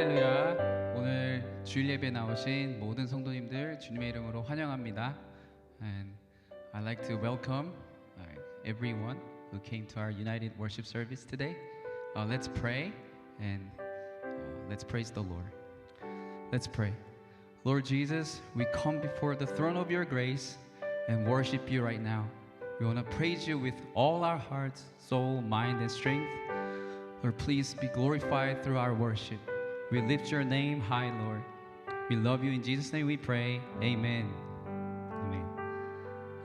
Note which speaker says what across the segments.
Speaker 1: 할렐루야. 오늘 주일 예배 나오신 모든 성도님들 주님의 이름으로 환영합니다. And I'd like to welcome everyone who came to our United Worship Service today. Let's pray and let's praise the Lord. Let's pray. Lord Jesus, we come before the throne of your grace and worship you right now. We want to praise you with all our hearts, soul, mind, and strength. Lord, please be glorified through our worship. We lift your name high, Lord. We love you. In Jesus' name we pray. Amen. Amen.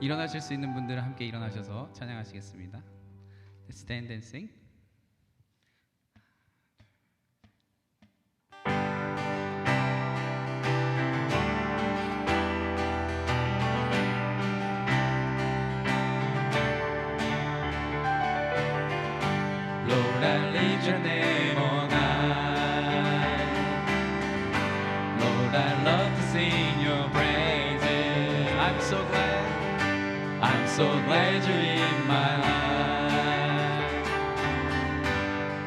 Speaker 1: 일어나실 수 있는 분들은 함께 일어나셔서 찬양하시겠습니다. Let's stand and sing. Lord, I lift your name on high. Lord, I love to sing your praises. I'm so glad you're in my life.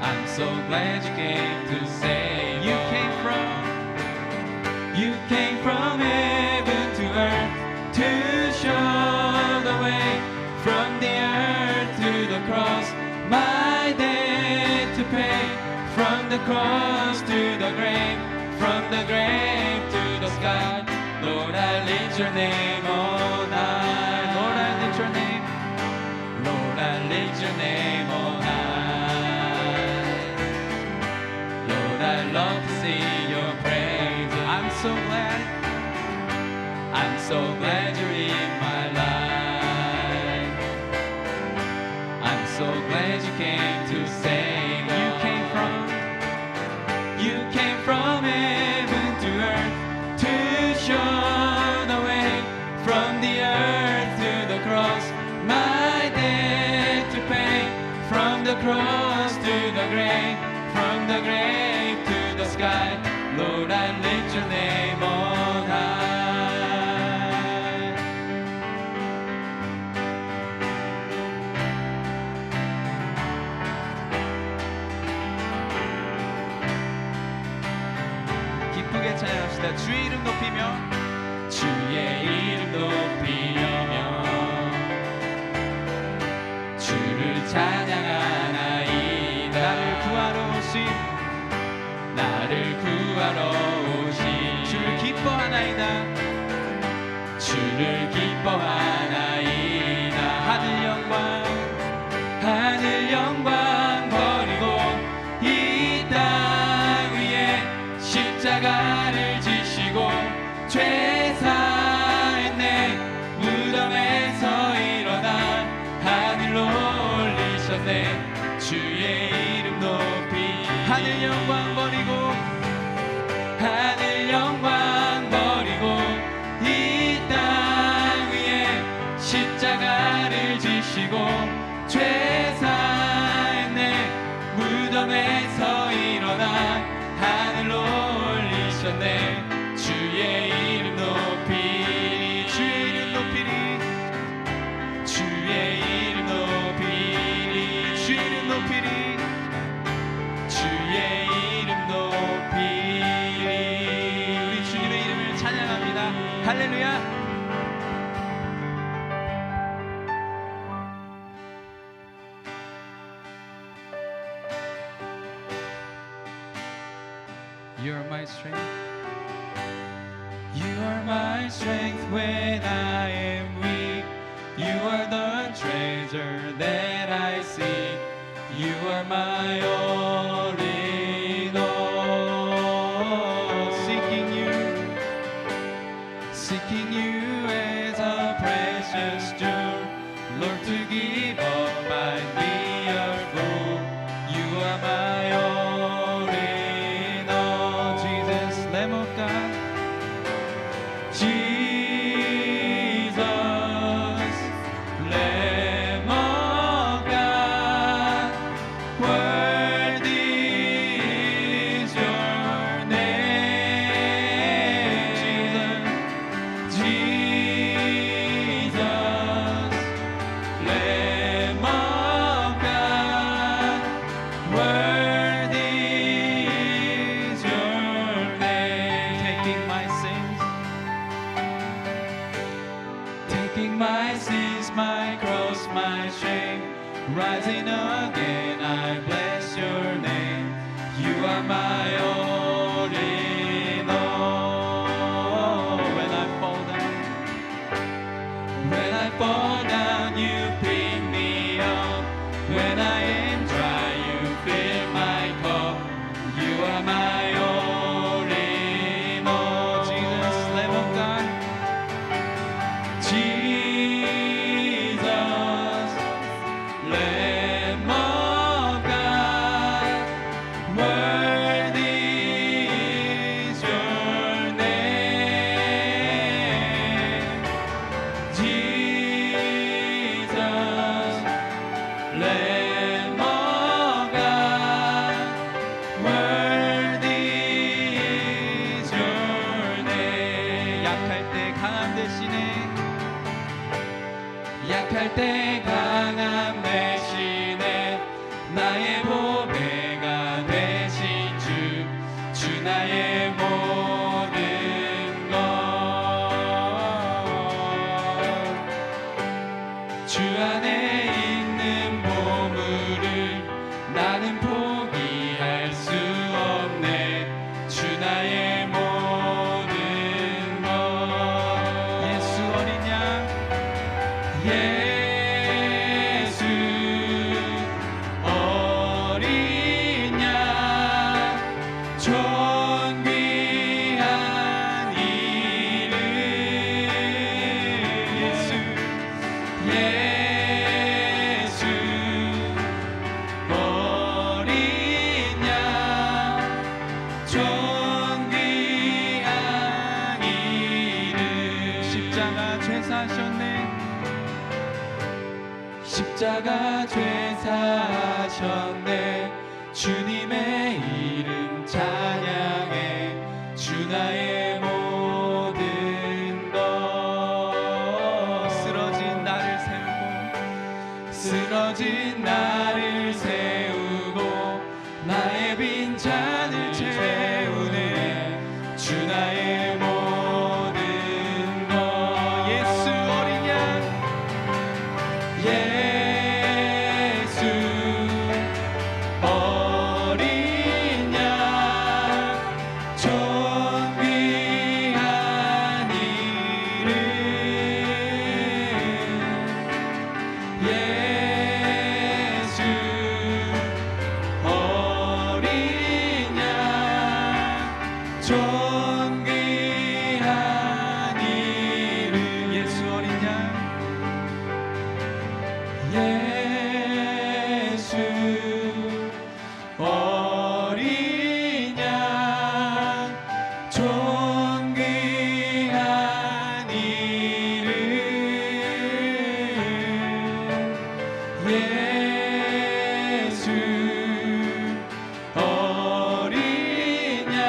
Speaker 1: I'm so glad you came to save. You came from heaven to earth to show the way from the earth to the cross. My debt to pay, from the cross to the grave, from the grave to the sky. Lord, I lift your name on high. Lord, I lift your name. Lord, I lift your name on high. Lord, I love to sing your praise. I'm so glad you're in my life. I'm so glad you came to save. You came from heaven to earth to show the way from the earth to the cross. My debt to pay, from the cross to the grave, from the grave to the sky. Lord, I lift your name on high. 기쁘게 찬양합시다. 주의 이름 높이며, 주의 이름 높이며 주를 찬양하나이다. 나를 구하러 오신 주를 기뻐하나이다. 주를 기뻐하나이다. 하늘 영광 버리고 이 땅 위에 십자가를 지시고 죄 사했네. 무덤에서 일어나 하늘로 올리셨네. 주의 이름 높이 하늘 영광 버리고 이 땅 위에 십자가를 지시고 죄 사했네. 무덤에서 일어나 하늘로 올리셨네. 주의 이름 높이리. 주의 이름 높이리. 주의 이름 높이리. 주의 이름 높이리. 주의 이름 높이리. 우리 주님의 이름을 찬양합니다. 할렐루야. You are my strength. You are my strength when I am weak. You are the treasure that I seek. You are my all in all. Seeking you as a precious jewel. Lord, to give up I'd be a fool. You are my all in all. Jesus, Lamb of God. Jesus, Lamb of God. Worthy is your name. Jesus, Lamb my cross, my shame, rising again, I bless your name. You are my all in all. When I fall down, you pick me up. When I am dry, you fill my cup. You are my all in all. Jesus, Lamb of God. Jesus, Lamb of God, worthy is your name. Jesus, Lamb of God, worthy is your name. 약할 때 강함 대신에, 약할 때 강함 대신에 나의 보배가 되신 주 나의 모든 것. 주 안에 있는 보물을 나는 포기할 수 없네. 주 나의 모든 것. 예수 어린 양, 예수 어린 양, 존귀한 이름. 예수, 예수 어린 양, 존귀한 이름. 십자가 죄 사셨네. 십자가 죄 사셨네. 주님의 이름 찬양해. 주 나의 모든 것. 쓰러진 나를 세우고, 쓰러진 나를 세우고 나의 빈잔을 채우네. 주 나의 모든 것. 예수 어린 양, 예수 어린 양, 존귀한 이름. 예수 어린 양, 존귀한 이름. 예수 어린 양, 예수 어린 양, 존귀한 이름. 예수 어린 양,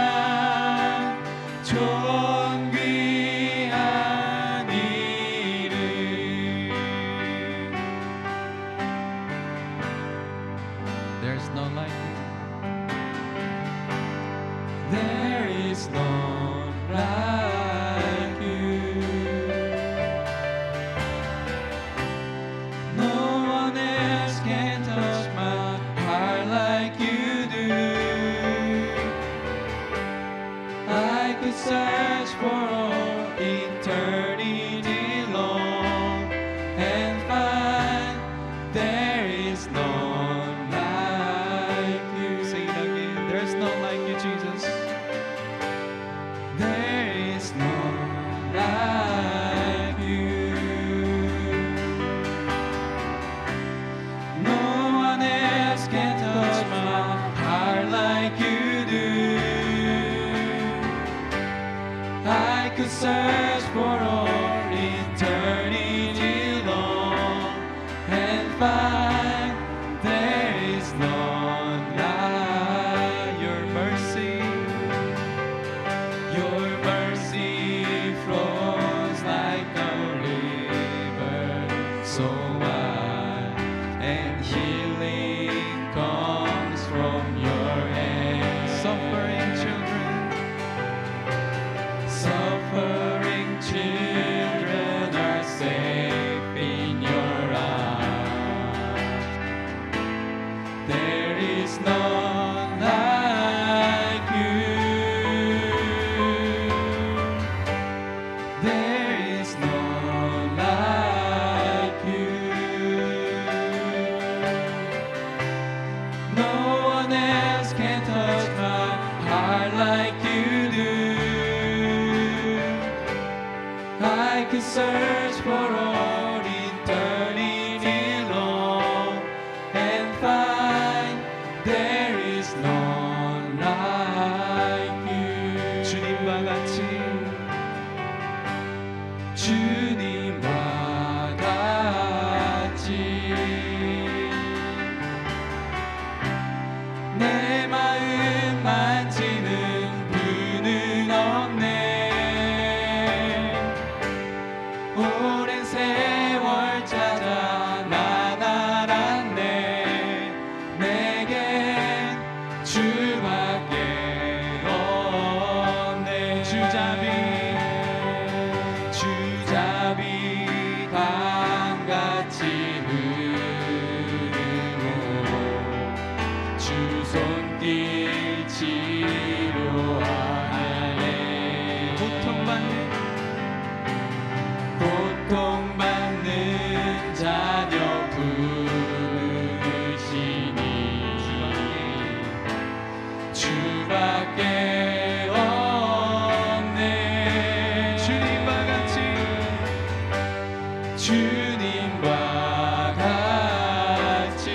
Speaker 1: 존귀한 이름. There's no like you. There is none like you. No one else can touch my heart like you do. I could search for all eternity long and find there is none like you. Sing it again. There's none like you, Jesus. There is none like you. No one else can touch my heart like you do. I could search for all eternity long search for all eternity long and find there is none like you. 주님과 같이 주님과 같이 내 마음 만지는 분은 없네. 오랜 세월 찾아 난 알았네. 내겐 주밖에 없네. 주잡이 강같이 흐르고 주 손길 치료하네. 고통받는 자녀 부르시니 주밖에 없네. 주님과 같이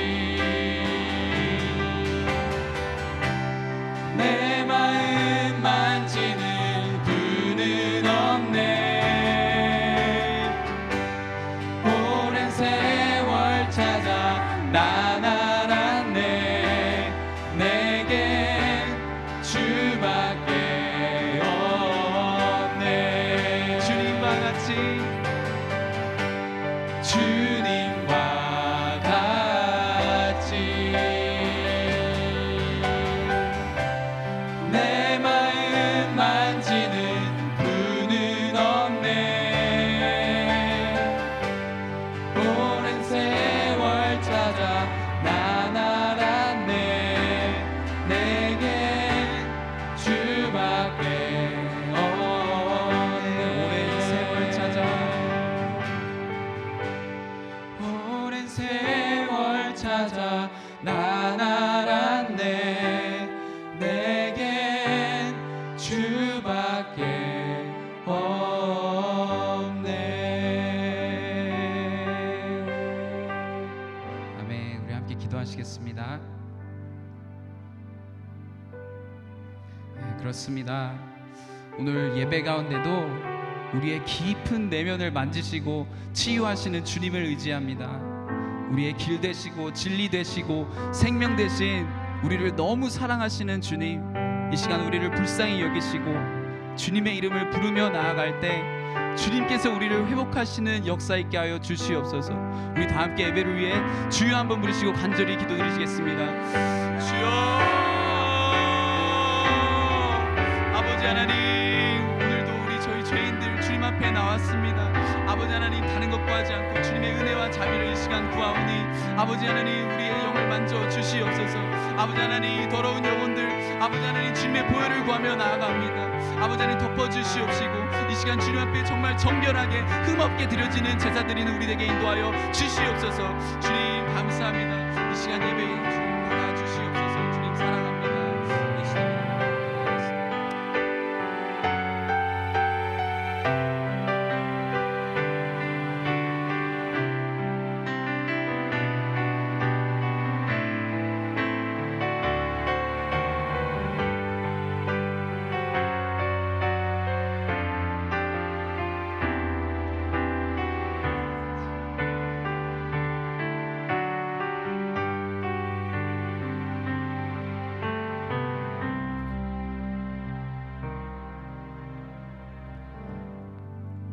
Speaker 1: 내 마음 만지는 분은 없네. 오랜 세월 찾아 난 알았네. 내겐 주밖에 없네. 주님과 같이 내 마음 만지는 분은 없네. 오랜 세월 찾아 난 알았네. 내겐 주밖에 없네. 오랜 세월 찾아 난 알았네. 내겐 주밖에 없네. 아멘. 우리 함께 기도하시겠습니다. 네, 그렇습니다. 오늘 예배 가운데도 우리의 깊은 내면을 만지시고 치유하시는 주님을 의지합니다. 우리의 길 되시고 진리 되시고 생명 되신 우리를 너무 사랑하시는 주님, 이 시간 우리를 불쌍히 여기시고 주님의 이름을 부르며 나아갈 때 주님께서 우리를 회복하시는 역사 있게 하여 주시옵소서. 우리 다 함께 예배를 위해 주여 한번 부르시고 간절히 기도드리시겠습니다. 주여, 아버지 하나님, 오늘도 우리 저희 죄인들 주님 앞에 나왔습니다. 아버지 하나님, 다른 것 구하지 않고 주님의 은혜와 자비를 이 시간 구하오니 아버지 하나님, 우리의 영을 만져 주시옵소서. 아버지 하나님, 더러운 영혼들 아버지 하나님 주님의 보혈을 구하며 나아갑니다. 아버지 하나님, 덮어주시옵시고 이 시간 주님 앞에 정말 정결하게 흠없게 드려지는 제사 드리는 우리에게 인도하여 주시옵소서. 주님 감사합니다. 이 시간 예배에 주님 받아주시옵소서. 주님 사랑합니다. 이 시간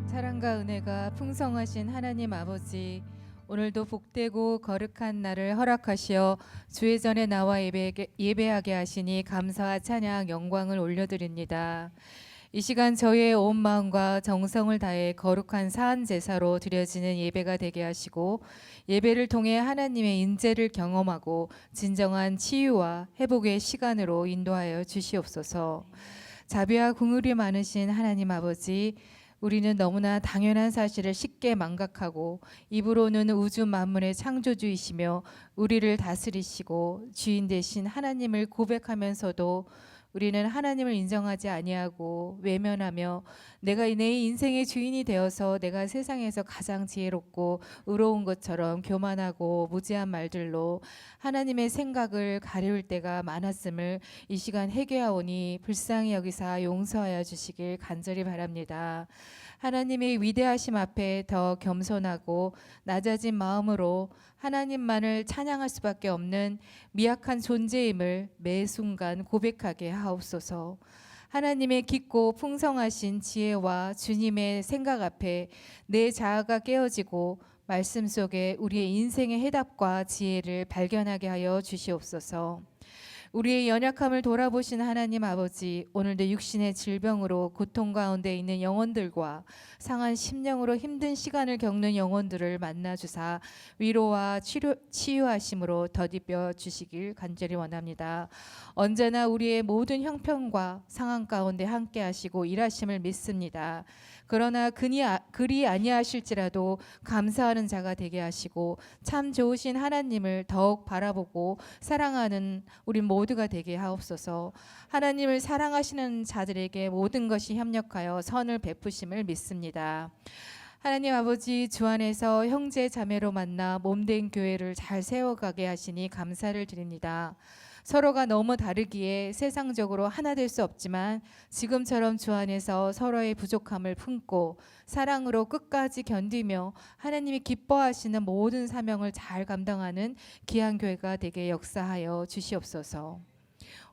Speaker 2: 사랑과 은혜가 풍성하신 하나님 아버지, 오늘도 복되고 거룩한 날을 허락하시어 주의 전에 나와 예배하게 하시니 감사와 찬양 영광을 올려드립니다. 이 시간 저희의 온 마음과 정성을 다해 거룩한 사한 제사로 드려지는 예배가 되게 하시고 예배를 통해 하나님의 인재를 경험하고 진정한 치유와 회복의 시간으로 인도하여 주시옵소서. 자비와 긍휼이 많으신 하나님 아버지, 우리는 너무나 당연한 사실을 쉽게 망각하고 입으로는 우주 만물의 창조주이시며 우리를 다스리시고 주인 되신 하나님을 고백하면서도 우리는 하나님을 인정하지 아니하고 외면하며 내가 내 인생의 주인이 되어서 내가 세상에서 가장 지혜롭고 의로운 것처럼 교만하고 무지한 말들로 하나님의 생각을 가리울 때가 많았음을 이 시간 회개하오니 불쌍히 여기사 용서하여 주시길 간절히 바랍니다. 하나님의 위대하심 앞에 더 겸손하고 낮아진 마음으로 하나님만을 찬양할 수밖에 없는 미약한 존재임을 매 순간 고백하게 하옵소서. 하나님의 깊고 풍성하신 지혜와 주님의 생각 앞에 내 자아가 깨어지고 말씀 속에 우리의 인생의 해답과 지혜를 발견하게 하여 주시옵소서. 우리의 연약함을 돌아보신 하나님 아버지, 오늘도 육신의 질병으로 고통 가운데 있는 영혼들과 상한 심령으로 힘든 시간을 겪는 영혼들을 만나 주사 위로와 치유하심으로 덧입혀 주시길 간절히 원합니다. 언제나 우리의 모든 형편과 상황 가운데 함께 하시고 일하심을 믿습니다. 그러나 그리 아니하실지라도 감사하는 자가 되게 하시고 참 좋으신 하나님을 더욱 바라보고 사랑하는 우리 모두가 되게 하옵소서. 하나님을 사랑하시는 자들에게 모든 것이 협력하여 선을 베푸심을 믿습니다. 하나님 아버지, 주 안에서 형제 자매로 만나 몸된 교회를 잘 세워가게 하시니 감사를 드립니다. 서로가 너무 다르기에 세상적으로 하나 될 수 없지만 지금처럼 주 안에서 서로의 부족함을 품고 사랑으로 끝까지 견디며 하나님이 기뻐하시는 모든 사명을 잘 감당하는 귀한 교회가 되게 역사하여 주시옵소서.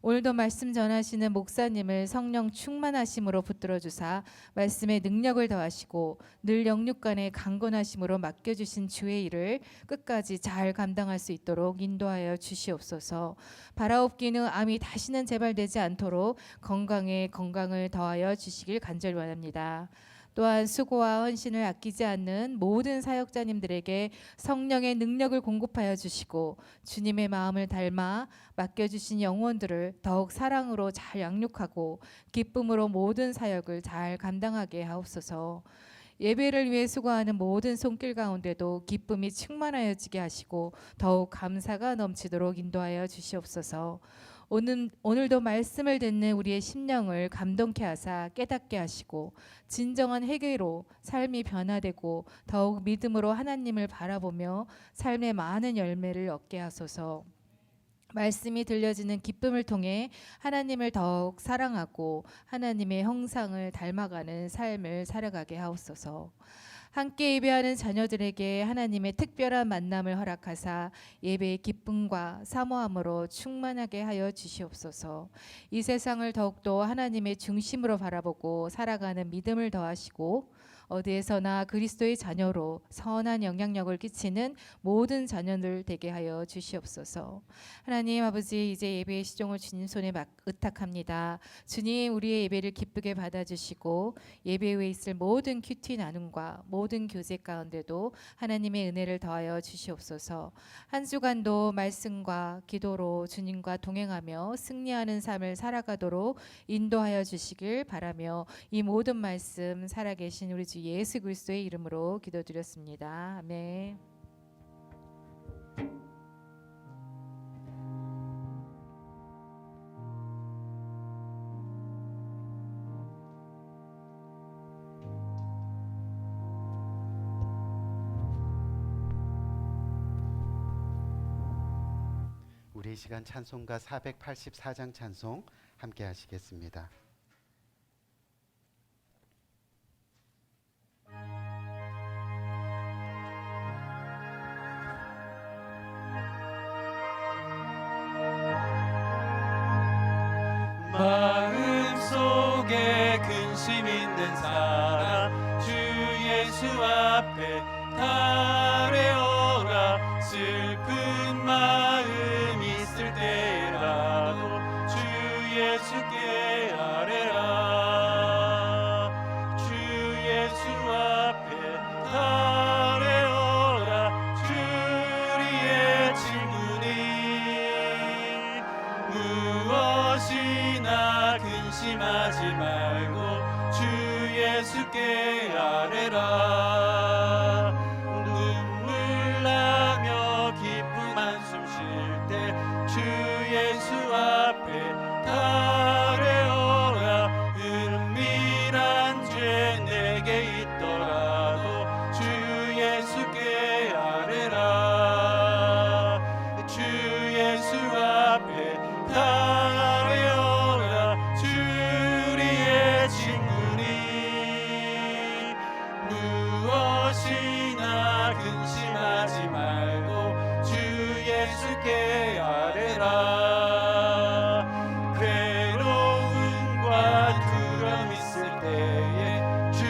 Speaker 2: 오늘도 말씀 전하시는 목사님을 성령 충만하심으로 붙들어 주사 말씀의 능력을 더하시고 늘 영육간의 강건하심으로 맡겨주신 주의 일을 끝까지 잘 감당할 수 있도록 인도하여 주시옵소서. 바라옵기는 암이 다시는 재발되지 않도록 건강에 건강을 더하여 주시길 간절히 원합니다. 또한 수고와 헌신을 아끼지 않는 모든 사역자님들에게 성령의 능력을 공급하여 주시고 주님의 마음을 닮아 맡겨주신 영혼들을 더욱 사랑으로 잘 양육하고 기쁨으로 모든 사역을 잘 감당하게 하옵소서. 예배를 위해 수고하는 모든 손길 가운데도 기쁨이 충만하여지게 하시고 더욱 감사가 넘치도록 인도하여 주시옵소서. 오늘도 말씀을 듣는 우리의 심령을 감동케 하사 깨닫게 하시고 진정한 회개로 삶이 변화되고 더욱 믿음으로 하나님을 바라보며 삶의 많은 열매를 얻게 하소서. 말씀이 들려지는 기쁨을 통해 하나님을 더욱 사랑하고 하나님의 형상을 닮아가는 삶을 살아가게 하옵소서. 함께 예배하는 자녀들에게 하나님의 특별한 만남을 허락하사 예배의 기쁨과 사모함으로 충만하게 하여 주시옵소서. 이 세상을 더욱더 하나님의 중심으로 바라보고 살아가는 믿음을 더하시고 어디에서나 그리스도의 자녀로 선한 영향력을 끼치는 모든 자녀들 되게 하여 주시옵소서. 하나님 아버지, 이제 예배의 시종을 주님 손에 의탁합니다. 주님, 우리의 예배를 기쁘게 받아주시고 예배 후에 있을 모든 큐티 나눔과 모든 교제 가운데도 하나님의 은혜를 더하여 주시옵소서. 한 주간도 말씀과 기도로 주님과 동행하며 승리하는 삶을 살아가도록 인도하여 주시길 바라며 이 모든 말씀 살아계신 우리 주 예수 그리스도의 이름으로 기도드렸습니다. 아멘.
Speaker 3: 우리 이 시간 찬송가 484장 찬송 함께 하시겠습니다.
Speaker 4: 마음속에 근심 있는 사람 주 예수 앞에 달려오라. 슬픈 마음 있을 때라도 주 예수께 아뢰라. 주 예수 앞에 달려오라. 주리의 친구니 무엇이나 근심하지 말고 주 예수께 아뢰라. 눈물 예수께 아뢰라. 괴로움과 두려움 있을 때에 주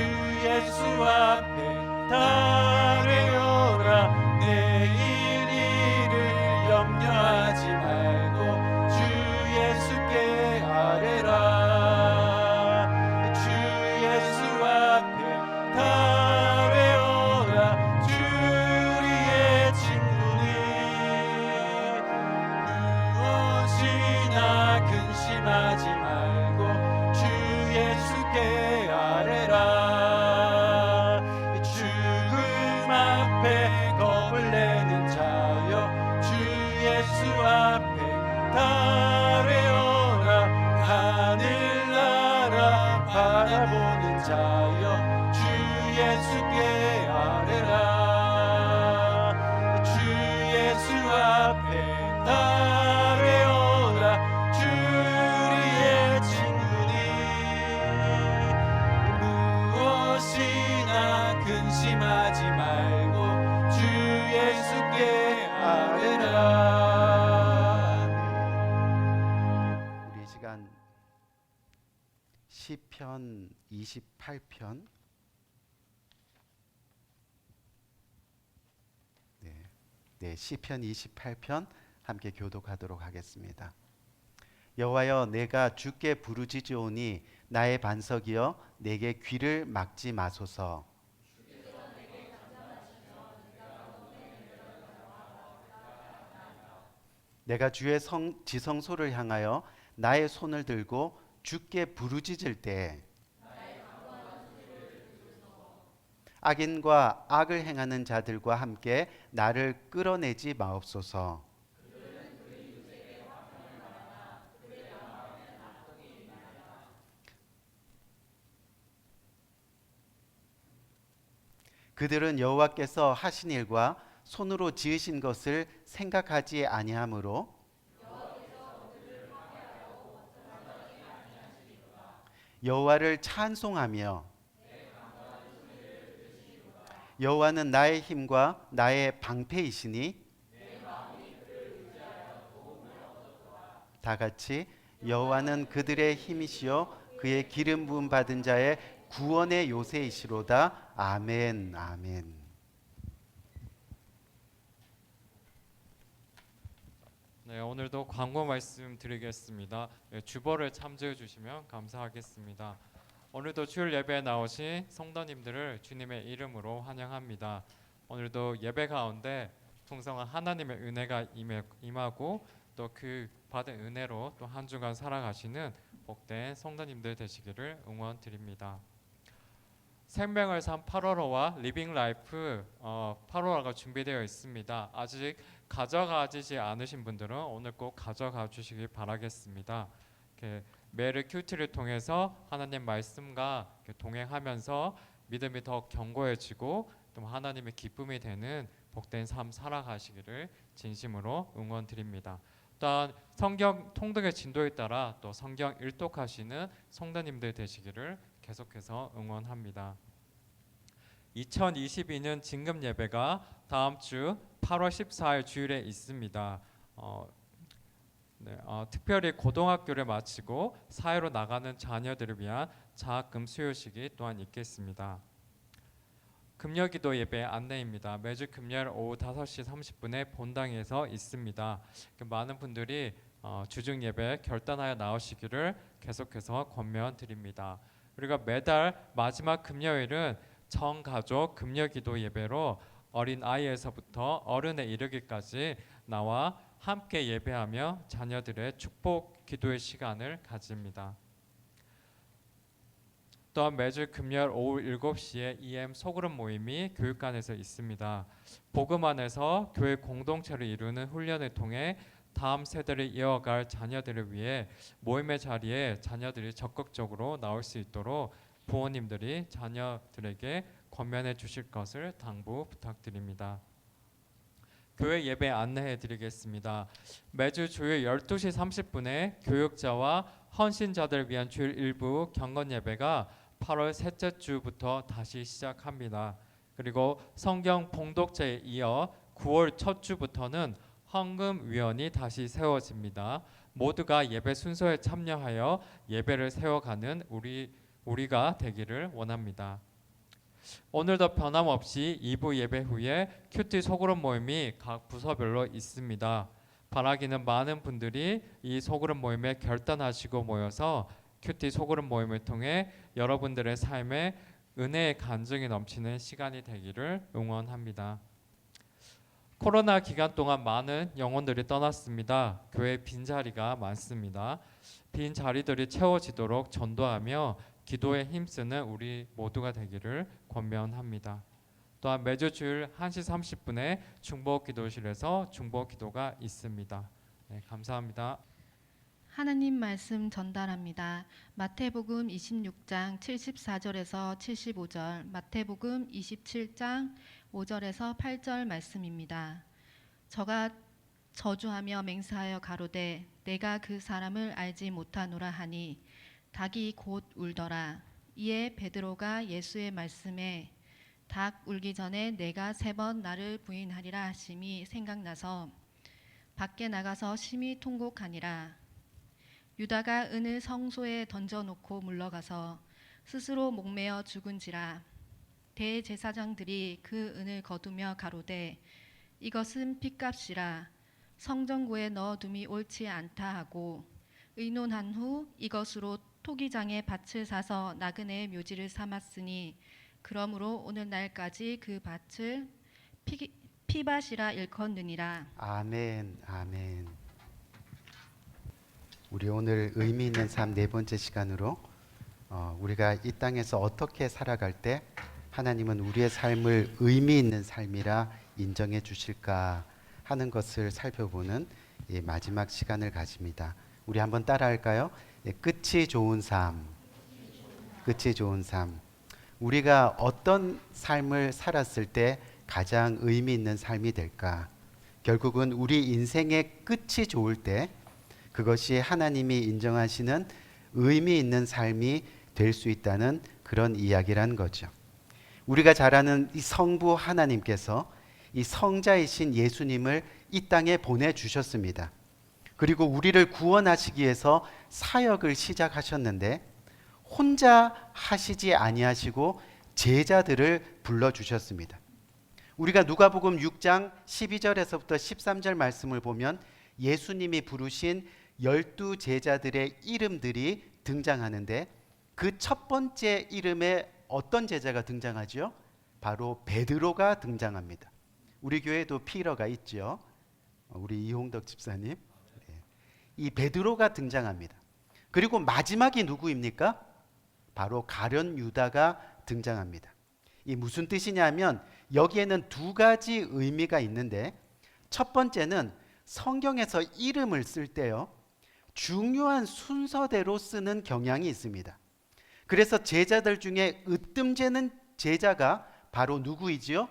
Speaker 4: 예수 앞에 달려라. 내일 일을 염려하지 말고 주 예수께 아뢰라. 주 예수 앞에 달려라. 주 우리의 친구니 무엇이나 근심하지 말고 주 예수께 아뢰라. 죽음 앞에 겁을 내는 자여 주 예수 앞에 달려라. 하늘나라 바라보는 자여 주 예수께 아뢰라. 주 예수 앞에 달려라. 주 우리의 친구니 무엇이나 근심하지 말고 주 예수께 아뢰라.
Speaker 3: 우리 이 시간 시편 28편 시편 28편 함께 교독하도록 하겠습니다. 여호와여 내가 주께 부르짖으오니 나의 반석이여 내게 귀를 막지 마소서. 내가 주의 지성소를 향하여 나의 손을 들고 주께 부르짖을 때 악인과 악을 행하는 자들과 함께 나를 끌어내지 마옵소서. 그들은 여호와께서 하신 일과 손으로 지으신 것을 생각하지 아니하므로 여호와를 찬송하며 여호와는 나의 힘과 나의 방패이시니 다 같이 여호와는 그들의 힘이시요 그의 기름 부음 받은 자의 구원의 요새이시로다. 아멘. 아멘.
Speaker 5: 네, 오늘도 광고 말씀 드리겠습니다. 주보를 참조해 주시면 감사하겠습니다. 오늘도 주일 예배에 나오신 성도님들을 주님의 이름으로 환영합니다. 오늘도 예배 가운데 풍성한 하나님의 은혜가 임하고 또 그 받은 은혜로 또 한 주간 살아가시는 복된 성도님들 되시기를 응원드립니다. 생명을 산 8월호와 리빙 라이프 8월호가 준비되어 있습니다. 아직 가져가지 않으신 분들은 오늘 꼭 가져가 주시길 바라겠습니다. 매일 큐티를 통해서 하나님 말씀과 동행하면서 믿음이 더 견고해지고 또 하나님의 기쁨이 되는 복된 삶 살아가시기를 진심으로 응원드립니다. 또한 성경 통독의 진도에 따라 또 성경 일독하시는 성도님들 되시기를 계속해서 응원합니다. 2022년 진금 예배가 다음 주 8월 14일 주일에 있습니다. 특별히 고등학교를 마치고 사회로 나가는 자녀들을 위한 장학금 수여식이 또한 있겠습니다. 금요기도 예배 안내입니다. 매주 금요일 오후 5시 30분에 본당에서 있습니다. 많은 분들이 주중 예배 결단하여 나오시기를 계속해서 권면드립니다. 우리가 매달 마지막 금요일은 전가족 금요기도 예배로 어린 아이에서부터 어른에 이르기까지 나와 함께 예배하며 자녀들의 축복 기도의 시간을 가집니다. 또한 매주 금요일 오후 7시에 EM 소그룹 모임이 교육관에서 있습니다. 복음 안에서 교회 공동체를 이루는 훈련을 통해 다음 세대를 이어갈 자녀들을 위해 모임의 자리에 자녀들이 적극적으로 나올 수 있도록 부모님들이 자녀들에게 권면해 주실 것을 당부 부탁드립니다. 교회 예배 안내해 드리겠습니다. 매주 주일 12시 30분에 교육자와 헌신자들을 위한 주일 일부 경건 예배가 8월 셋째 주부터 다시 시작합니다. 그리고 성경 봉독제에 이어 9월 첫 주부터는 헌금위원이 다시 세워집니다. 모두가 예배 순서에 참여하여 예배를 세워가는 우리가 되기를 원합니다. 오늘도 변함없이 2부 예배 후에 큐티 소그룹 모임이 각 부서별로 있습니다. 바라기는 많은 분들이 이 소그룹 모임에 결단하시고 모여서 큐티 소그룹 모임을 통해 여러분들의 삶에 은혜의 간증이 넘치는 시간이 되기를 응원합니다. 코로나 기간 동안 많은 영혼들이 떠났습니다. 교회 빈자리가 많습니다. 빈 자리들이 채워지도록 전도하며 기도에 힘쓰는 우리 모두가 되기를 권면합니다. 또한 매주 주일 1시 30분에 중보 기도실에서 중보 기도가 있습니다. 네, 감사합니다.
Speaker 6: 하나님 말씀 전달합니다. 마태복음 26장 74절에서 75절, 마태복음 27장 5절에서 8절 말씀입니다. 저가 저주하며 맹세하여 가로되 내가 그 사람을 알지 못하노라 하니 닭이 곧 울더라. 이에 베드로가 예수의 말씀에 닭 울기 전에 내가 3번 나를 부인하리라 하심이 생각나서 밖에 나가서 심히 통곡하니라. 유다가 은을 성소에 던져놓고 물러가서 스스로 목매어 죽은지라. 대제사장들이 그 은을 거두며 가로되 이것은 핏값이라 성전구에 넣어둠이 옳지 않다 하고 의논한 후 이것으로 토기장에 밭을 사서 나그네의 묘지를 삼았으니 그러므로 오늘날까지 그 밭을 피밭이라 일컫느니라.
Speaker 3: 아멘, 아멘. 우리 오늘 의미 있는 삶 4번째 시간으로 우리가 이 땅에서 어떻게 살아갈 때 하나님은 우리의 삶을 의미 있는 삶이라 인정해 주실까 하는 것을 살펴보는 이 마지막 시간을 가집니다. 우리 한번 따라할까요? 끝이 좋은 삶, 끝이 좋은 삶. 우리가 어떤 삶을 살았을 때 가장 의미 있는 삶이 될까? 결국은 우리 인생의 끝이 좋을 때 그것이 하나님이 인정하시는 의미 있는 삶이 될 수 있다는 그런 이야기란 거죠. 우리가 잘 아는 이 성부 하나님께서 이 성자이신 예수님을 이 땅에 보내주셨습니다. 그리고 우리를 구원하시기 위해서 사역을 시작하셨는데 혼자 하시지 아니하시고 제자들을 불러주셨습니다. 우리가 누가복음 6장 12절에서부터 13절 말씀을 보면 예수님이 부르신 12 제자들의 이름들이 등장하는데 그 첫 번째 이름에 어떤 제자가 등장하죠? 바로 베드로가 등장합니다. 우리 교회에도 피러가 있죠. 우리 이홍덕 집사님. 이 베드로가 등장합니다. 그리고 마지막이 누구입니까? 바로 가룟 유다가 등장합니다. 이 무슨 뜻이냐면 여기에는 2가지 의미가 있는데 첫 번째는 성경에서 이름을 쓸 때요 중요한 순서대로 쓰는 경향이 있습니다. 그래서 제자들 중에 으뜸되는 제자가 바로 누구이지요?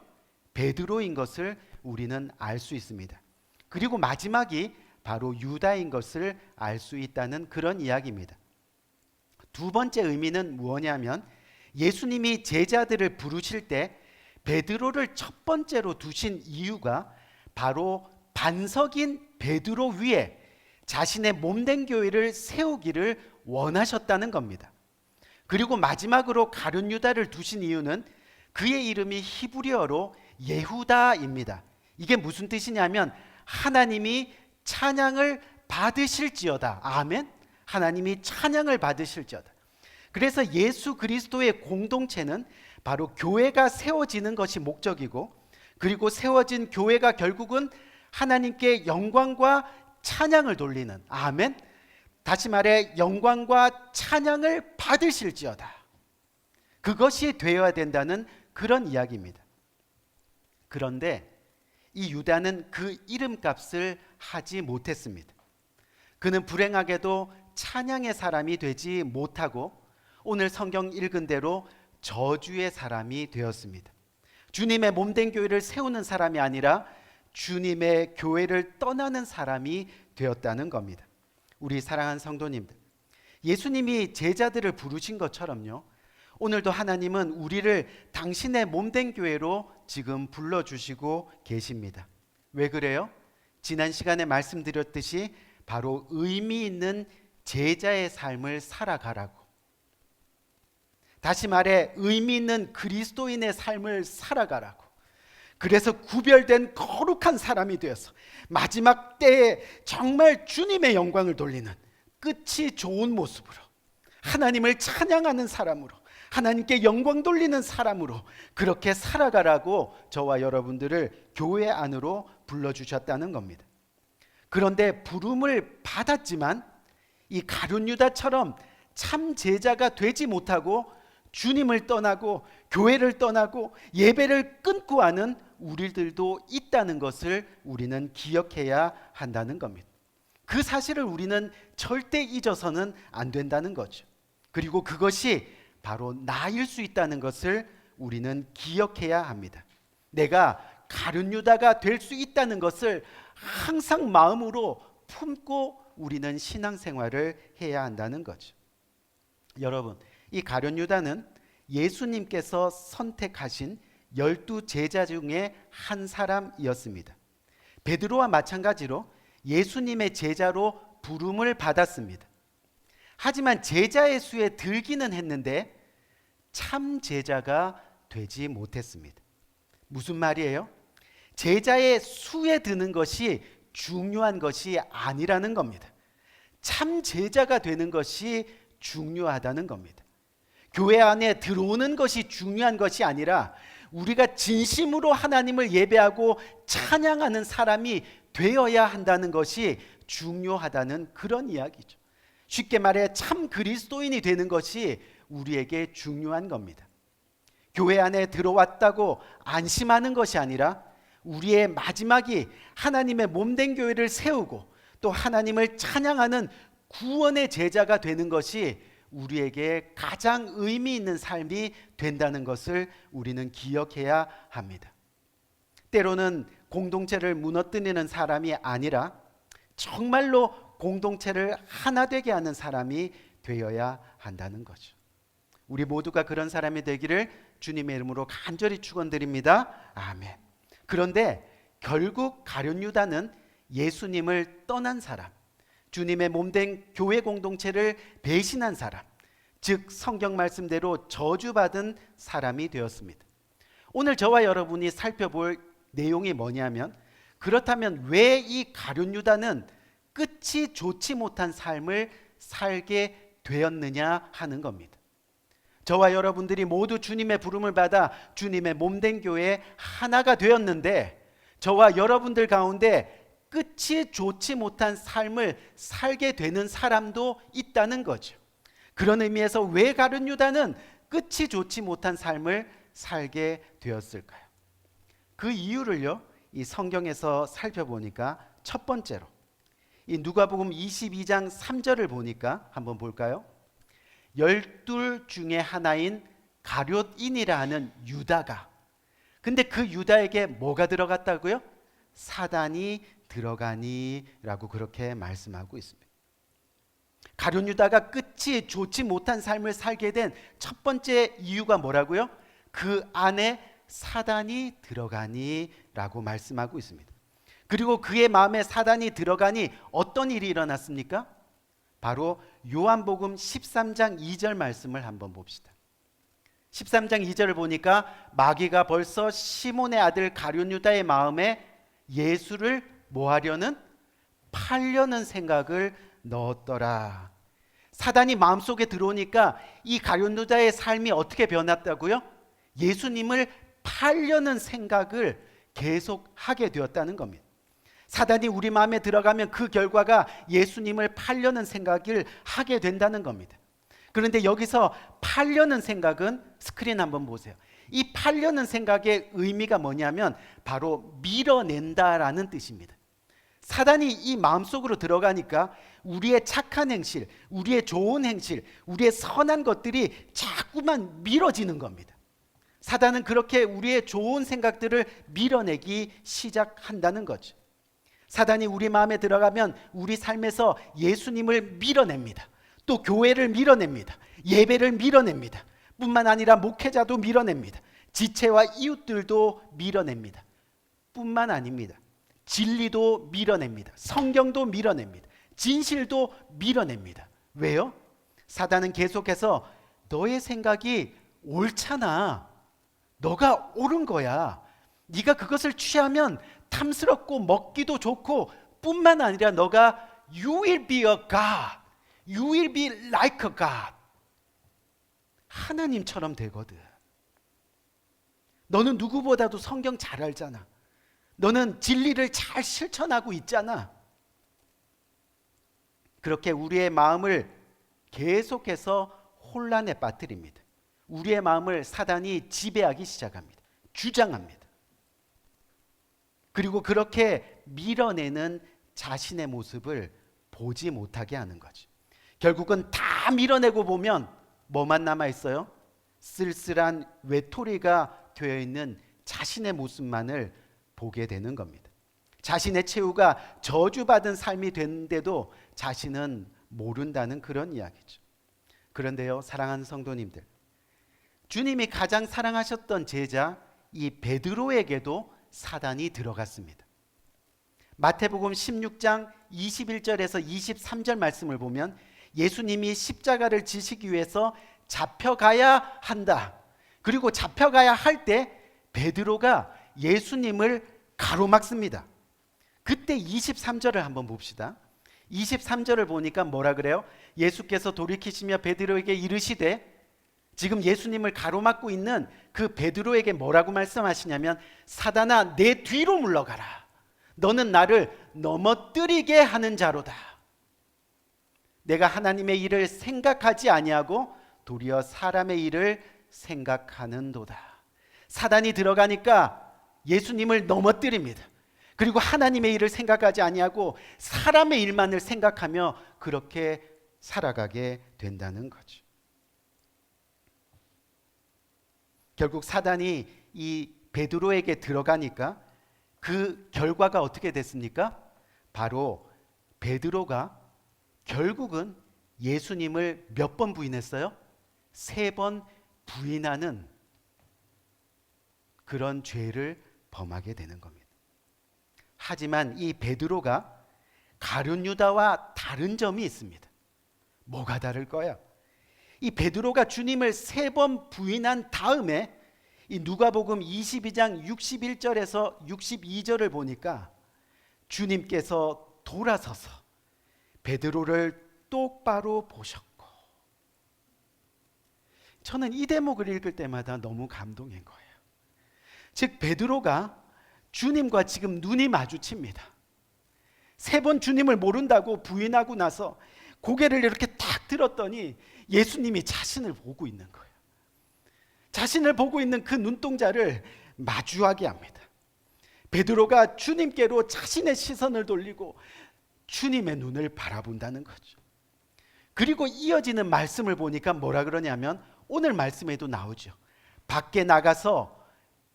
Speaker 3: 베드로인 것을 우리는 알 수 있습니다. 그리고 마지막이 바로 유다인 것을 알 수 있다는 그런 이야기입니다. 2번째 의미는 무엇이냐면 예수님이 제자들을 부르실 때 베드로를 첫 번째로 두신 이유가 바로 반석인 베드로 위에 자신의 몸된 교회를 세우기를 원하셨다는 겁니다. 그리고 마지막으로 가룟 유다를 두신 이유는 그의 이름이 히브리어로 예후다입니다. 이게 무슨 뜻이냐면 하나님이 찬양을 받으실지어다. 아멘. 하나님이 찬양을 받으실지어다. 그래서 예수 그리스도의 공동체는 바로 교회가 세워지는 것이 목적이고 그리고 세워진 교회가 결국은 하나님께 영광과 찬양을 돌리는 아멘. 다시 말해 영광과 찬양을 받으실지어다. 그것이 되어야 된다는 그런 이야기입니다. 그런데 이 유다는 그 이름값을 하지 못했습니다. 그는 불행하게도 찬양의 사람이 되지 못하고 오늘 성경 읽은 대로 저주의 사람이 되었습니다. 주님의 몸된 교회를 세우는 사람이 아니라 주님의 교회를 떠나는 사람이 되었다는 겁니다. 우리 사랑하는 성도님들, 예수님이 제자들을 부르신 것처럼요 오늘도 하나님은 우리를 당신의 몸된 교회로 지금 불러주시고 계십니다. 왜 그래요? 지난 시간에 말씀드렸듯이 바로 의미 있는 제자의 삶을 살아가라고. 다시 말해 의미 있는 그리스도인의 삶을 살아가라고. 그래서 구별된 거룩한 사람이 되어서 마지막 때에 정말 주님의 영광을 돌리는 끝이 좋은 모습으로, 하나님을 찬양하는 사람으로, 하나님께 영광 돌리는 사람으로 그렇게 살아가라고 저와 여러분들을 교회 안으로 불러주셨다는 겁니다. 그런데 부름을 받았지만 이 가룟 유다처럼 참 제자가 되지 못하고 주님을 떠나고 교회를 떠나고 예배를 끊고 하는 우리들도 있다는 것을 우리는 기억해야 한다는 겁니다. 그 사실을 우리는 절대 잊어서는 안 된다는 거죠. 그리고 그것이 바로 나일 수 있다는 것을 우리는 기억해야 합니다. 내가 가룟 유다가 될 수 있다는 것을 항상 마음으로 품고 우리는 신앙생활을 해야 한다는 거죠. 여러분, 이 가룟 유다는 예수님께서 선택하신 12 제자 중에 한 사람이었습니다. 베드로와 마찬가지로 예수님의 제자로 부름을 받았습니다. 하지만 제자의 수에 들기는 했는데 참 제자가 되지 못했습니다. 무슨 말이에요? 제자의 수에 드는 것이 중요한 것이 아니라는 겁니다. 참 제자가 되는 것이 중요하다는 겁니다. 교회 안에 들어오는 것이 중요한 것이 아니라 우리가 진심으로 하나님을 예배하고 찬양하는 사람이 되어야 한다는 것이 중요하다는 그런 이야기죠. 쉽게 말해 참 그리스도인이 되는 것이 우리에게 중요한 겁니다. 교회 안에 들어왔다고 안심하는 것이 아니라 우리의 마지막이 하나님의 몸된 교회를 세우고 또 하나님을 찬양하는 구원의 제자가 되는 것이 우리에게 가장 의미 있는 삶이 된다는 것을 우리는 기억해야 합니다. 때로는 공동체를 무너뜨리는 사람이 아니라 정말로 공동체를 하나 되게 하는 사람이 되어야 한다는 거죠. 우리 모두가 그런 사람이 되기를 주님의 이름으로 간절히 축원드립니다. 아멘. 그런데 결국 가룟 유다는 예수님을 떠난 사람, 주님의 몸된 교회 공동체를 배신한 사람, 즉 성경 말씀대로 저주받은 사람이 되었습니다. 오늘 저와 여러분이 살펴볼 내용이 뭐냐면, 그렇다면 왜 이 가룟 유다는 끝이 좋지 못한 삶을 살게 되었느냐 하는 겁니다. 저와 여러분들이 모두 주님의 부름을 받아 주님의 몸된 교회 하나가 되었는데, 저와 여러분들 가운데 끝이 좋지 못한 삶을 살게 되는 사람도 있다는 거죠. 그런 의미에서 왜 가룟 유다는 끝이 좋지 못한 삶을 살게 되었을까요? 그 이유를요, 이 성경에서 살펴보니까 첫 번째로 이 누가복음 22장 3절을 보니까 한번 볼까요? 12 중에 하나인 가룟인이라 하는 유다가, 근데 그 유다에게 뭐가 들어갔다고요? 사단이 들어가니라고 그렇게 말씀하고 있습니다. 가룟 유다가 끝이 좋지 못한 삶을 살게 된 첫 번째 이유가 뭐라고요? 그 안에 사단이 들어가니라고 말씀하고 있습니다. 그리고 그의 마음에 사단이 들어가니 어떤 일이 일어났습니까? 바로 요한복음 13장 2절 말씀을 한번 봅시다. 13장 2절을 보니까 마귀가 벌써 시몬의 아들 가룟 유다의 마음에 예수를 뭐 하려는? 팔려는 생각을 넣었더라. 사단이 마음속에 들어오니까 이 가룟 유다의 삶이 어떻게 변했다고요? 예수님을 팔려는 생각을 계속 하게 되었다는 겁니다. 사단이 우리 마음에 들어가면 그 결과가 예수님을 팔려는 생각을 하게 된다는 겁니다. 그런데 여기서 팔려는 생각은 스크린 한번 보세요. 이 팔려는 생각의 의미가 뭐냐면 바로 밀어낸다라는 뜻입니다. 사단이 이 마음속으로 들어가니까 우리의 착한 행실, 우리의 좋은 행실, 우리의 선한 것들이 자꾸만 밀어지는 겁니다. 사단은 그렇게 우리의 좋은 생각들을 밀어내기 시작한다는 거죠. 사단이 우리 마음에 들어가면 우리 삶에서 예수님을 밀어냅니다. 또 교회를 밀어냅니다. 예배를 밀어냅니다. 뿐만 아니라 목회자도 밀어냅니다. 지체와 이웃들도 밀어냅니다. 뿐만 아닙니다. 진리도 밀어냅니다. 성경도 밀어냅니다. 진실도 밀어냅니다. 왜요? 사단은 계속해서 너의 생각이 옳잖아. 너가 옳은 거야. 네가 그것을 취하면 탐스럽고 먹기도 좋고 뿐만 아니라 너가 You will be a God. You will be like a God. 하나님처럼 되거든. 너는 누구보다도 성경 잘 알잖아. 너는 진리를 잘 실천하고 있잖아. 그렇게 우리의 마음을 계속해서 혼란에 빠뜨립니다. 우리의 마음을 사단이 지배하기 시작합니다. 주장합니다. 그리고 그렇게 밀어내는 자신의 모습을 보지 못하게 하는 거죠. 결국은 다 밀어내고 보면 뭐만 남아 있어요? 쓸쓸한 외톨이가 되어 있는 자신의 모습만을 보게 되는 겁니다. 자신의 최후가 저주받은 삶이 됐는데도 자신은 모른다는 그런 이야기죠. 그런데요, 사랑하는 성도님들, 주님이 가장 사랑하셨던 제자 이 베드로에게도 사단이 들어갔습니다. 마태복음 16장 21절에서 23절 말씀을 보면 예수님이 십자가를 지시기 위해서 잡혀가야 한다. 그리고 잡혀가야 할 때 베드로가 예수님을 가로막습니다. 그때 23절을 한번 봅시다. 23절을 보니까 뭐라 그래요? 예수께서 돌이키시며 베드로에게 이르시되, 지금 예수님을 가로막고 있는 그 베드로에게 뭐라고 말씀하시냐면, 사단아 내 뒤로 물러가라. 너는 나를 넘어뜨리게 하는 자로다. 내가 하나님의 일을 생각하지 아니하고 도리어 사람의 일을 생각하는도다. 사단이 들어가니까 예수님을 넘어뜨립니다. 그리고 하나님의 일을 생각하지 아니하고 사람의 일만을 생각하며 그렇게 살아가게 된다는 거죠. 결국 사단이 이 베드로에게 들어가니까 그 결과가 어떻게 됐습니까? 바로 베드로가 결국은 예수님을 몇 번 부인했어요? 3번 부인하는 그런 죄를 범하게 되는 겁니다. 하지만 이 베드로가 가룟 유다와 다른 점이 있습니다. 뭐가 다를까요? 이 베드로가 주님을 3번 부인한 다음에 이 누가복음 22장 61절에서 62절을 보니까 주님께서 돌아서서 베드로를 똑바로 보셨고, 저는 이 대목을 읽을 때마다 너무 감동인 거예요. 즉 베드로가 주님과 지금 눈이 마주칩니다. 3번 주님을 모른다고 부인하고 나서 고개를 이렇게 탁 들었더니 예수님이 자신을 보고 있는 거예요. 자신을 보고 있는 그 눈동자를 마주하게 합니다. 베드로가 주님께로 자신의 시선을 돌리고 주님의 눈을 바라본다는 거죠. 그리고 이어지는 말씀을 보니까 뭐라 그러냐면 오늘 말씀에도 나오죠. 밖에 나가서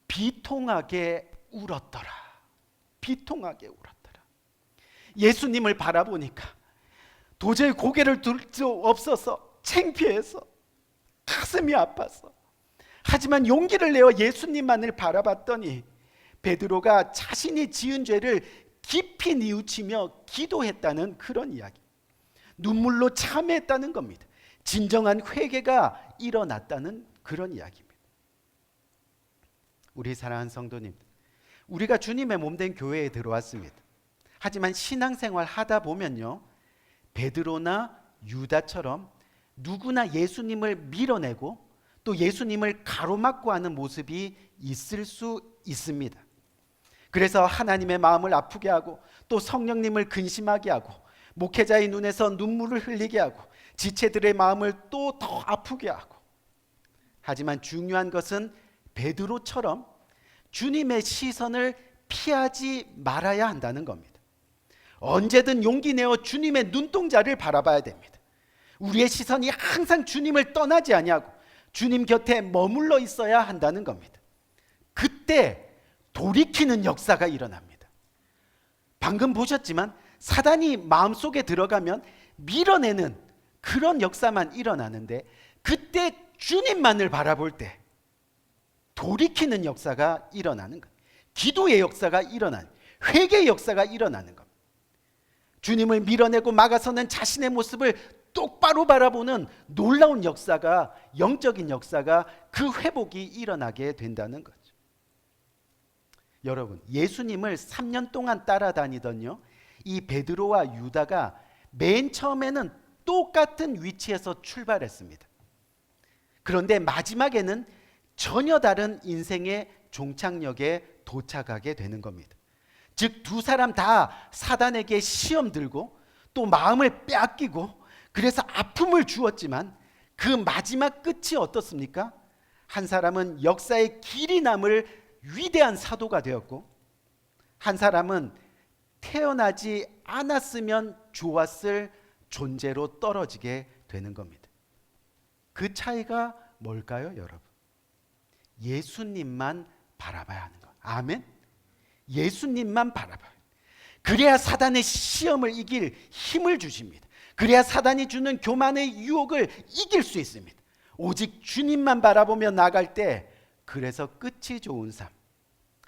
Speaker 3: 비통하게 울었더라. 비통하게 울었더라. 예수님을 바라보니까 도저히 고개를 들 수 없어서 창피해서 가슴이 아파서, 하지만 용기를 내어 예수님만을 바라봤더니 베드로가 자신이 지은 죄를 깊이 뉘우치며 기도했다는 그런 이야기. 눈물로 참회했다는 겁니다. 진정한 회개가 일어났다는 그런 이야기입니다. 우리 사랑하는 성도님, 우리가 주님의 몸된 교회에 들어왔습니다. 하지만 신앙생활 하다 보면요, 베드로나 유다처럼 누구나 예수님을 밀어내고 또 예수님을 가로막고 하는 모습이 있을 수 있습니다. 그래서 하나님의 마음을 아프게 하고 또 성령님을 근심하게 하고 목회자의 눈에서 눈물을 흘리게 하고 지체들의 마음을 또 더 아프게 하고, 하지만 중요한 것은 베드로처럼 주님의 시선을 피하지 말아야 한다는 겁니다. 언제든 용기 내어 주님의 눈동자를 바라봐야 됩니다. 우리의 시선이 항상 주님을 떠나지 아니하고 주님 곁에 머물러 있어야 한다는 겁니다. 그때 돌이키는 역사가 일어납니다. 방금 보셨지만 사단이 마음속에 들어가면 밀어내는 그런 역사만 일어나는데, 그때 주님만을 바라볼 때 돌이키는 역사가 일어나는 거예요. 기도의 역사가 일어나는, 회개의 역사가 일어나는 겁니다. 주님을 밀어내고 막아서는 자신의 모습을 똑바로 바라보는 놀라운 역사가, 영적인 역사가, 그 회복이 일어나게 된다는 거죠. 여러분, 예수님을 3년 동안 따라다니던요, 이 베드로와 유다가 맨 처음에는 똑같은 위치에서 출발했습니다. 그런데 마지막에는 전혀 다른 인생의 종착역에 도착하게 되는 겁니다. 즉, 두 사람 다 사단에게 시험 들고 또 마음을 빼앗기고 그래서 아픔을 주었지만 그 마지막 끝이 어떻습니까? 한 사람은 역사의 길이 남을 위대한 사도가 되었고, 한 사람은 태어나지 않았으면 좋았을 존재로 떨어지게 되는 겁니다. 그 차이가 뭘까요, 여러분? 예수님만 바라봐야 하는 것. 아멘? 예수님만 바라봐요. 그래야 사단의 시험을 이길 힘을 주십니다. 그래야 사단이 주는 교만의 유혹을 이길 수 있습니다. 오직 주님만 바라보며 나갈 때, 그래서 끝이 좋은 삶,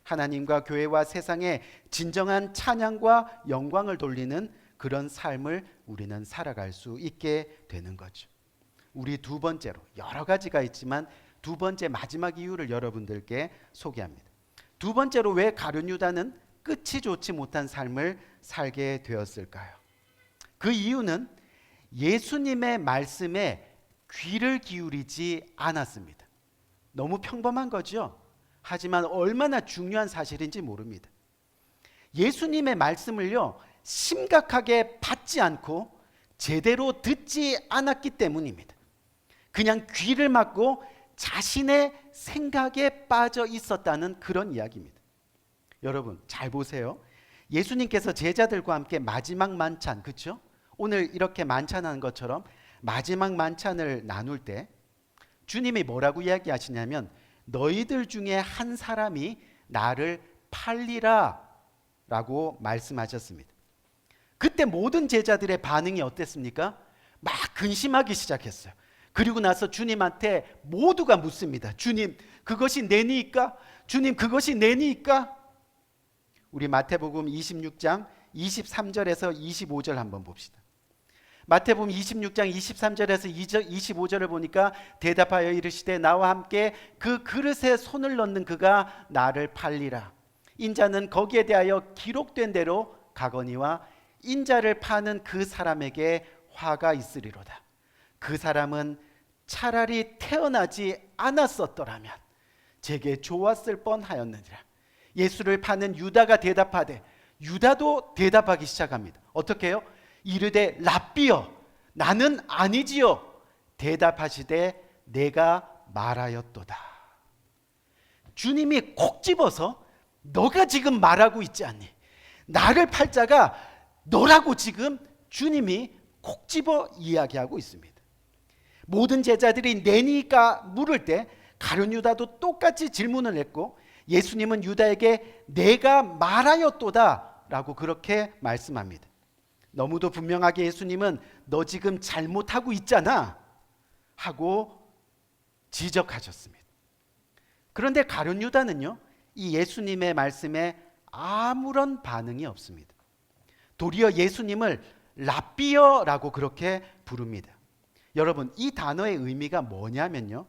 Speaker 3: 하나님과 교회와 세상에 진정한 찬양과 영광을 돌리는 그런 삶을 우리는 살아갈 수 있게 되는 거죠. 우리 두 번째로, 여러 가지가 있지만 두 번째 마지막 이유를 여러분들께 소개합니다. 두 번째로 왜 가룟 유다는 끝이 좋지 못한 삶을 살게 되었을까요? 그 이유는 예수님의 말씀에 귀를 기울이지 않았습니다. 너무 평범한 거죠. 하지만 얼마나 중요한 사실인지 모릅니다. 예수님의 말씀을요, 심각하게 받지 않고 제대로 듣지 않았기 때문입니다. 그냥 귀를 막고 자신의 생각에 빠져 있었다는 그런 이야기입니다. 여러분, 잘 보세요. 예수님께서 제자들과 함께 마지막 만찬, 그렇죠? 오늘 이렇게 만찬하는 것처럼 마지막 만찬을 나눌 때 주님이 뭐라고 이야기하시냐면, 너희들 중에 한 사람이 나를 팔리라 라고 말씀하셨습니다. 그때 모든 제자들의 반응이 어땠습니까? 막 근심하기 시작했어요. 그리고 나서 주님한테 모두가 묻습니다. 주님, 그것이 내니까? 주님, 그것이 내니까? 우리 마태복음 26장 23절에서 25절 한번 봅시다. 마태복음 26장 23절에서 25절을 보니까 대답하여 이르시되 나와 함께 그 그릇에 손을 넣는 그가 나를 팔리라. 인자는 거기에 대하여 기록된 대로 가거니와 인자를 파는 그 사람에게 화가 있으리로다. 그 사람은 차라리 태어나지 않았었더라면 제게 좋았을 뻔하였느니라. 예수를 파는 유다가 대답하되, 유다도 대답하기 시작합니다. 어떻게 해요? 이르되 랍비여, 나는 아니지요. 대답하시되 내가 말하였도다. 주님이 콕 집어서 너가 지금 말하고 있지 않니? 나를 팔 자가 너라고 지금 주님이 콕 집어 이야기하고 있습니다. 모든 제자들이 내니까 물을 때 가룟 유다도 똑같이 질문을 했고, 예수님은 유다에게 내가 말하였도다 라고 그렇게 말씀합니다. 너무도 분명하게 예수님은 너 지금 잘못하고 있잖아 하고 지적하셨습니다. 그런데 가룟 유다는요, 이 예수님의 말씀에 아무런 반응이 없습니다. 도리어 예수님을 랍비여라고 그렇게 부릅니다. 여러분, 이 단어의 의미가 뭐냐면요,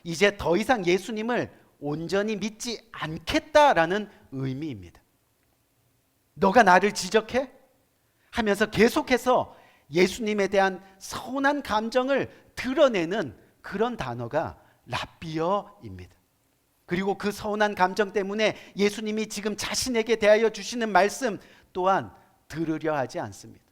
Speaker 3: 이제 더 이상 예수님을 온전히 믿지 않겠다라는 의미입니다. 너가 나를 지적해? 하면서 계속해서 예수님에 대한 서운한 감정을 드러내는 그런 단어가 랍비여입니다. 그리고 그 서운한 감정 때문에 예수님이 지금 자신에게 대하여 주시는 말씀 또한 들으려 하지 않습니다.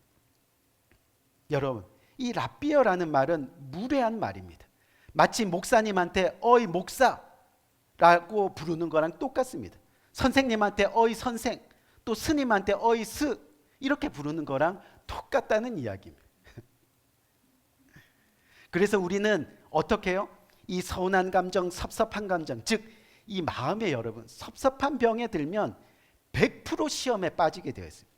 Speaker 3: 여러분, 이 랍비여라는 말은 무례한 말입니다. 마치 목사님한테 어이 목사라고 부르는 거랑 똑같습니다. 선생님한테 어이 선생, 또 스님한테 어이 스 이렇게 부르는 거랑 똑같다는 이야기입니다. 그래서 우리는 어떻게 해요? 이 서운한 감정, 섭섭한 감정, 즉 이 마음에 여러분 섭섭한 병에 들면 100% 시험에 빠지게 되어 있습니다.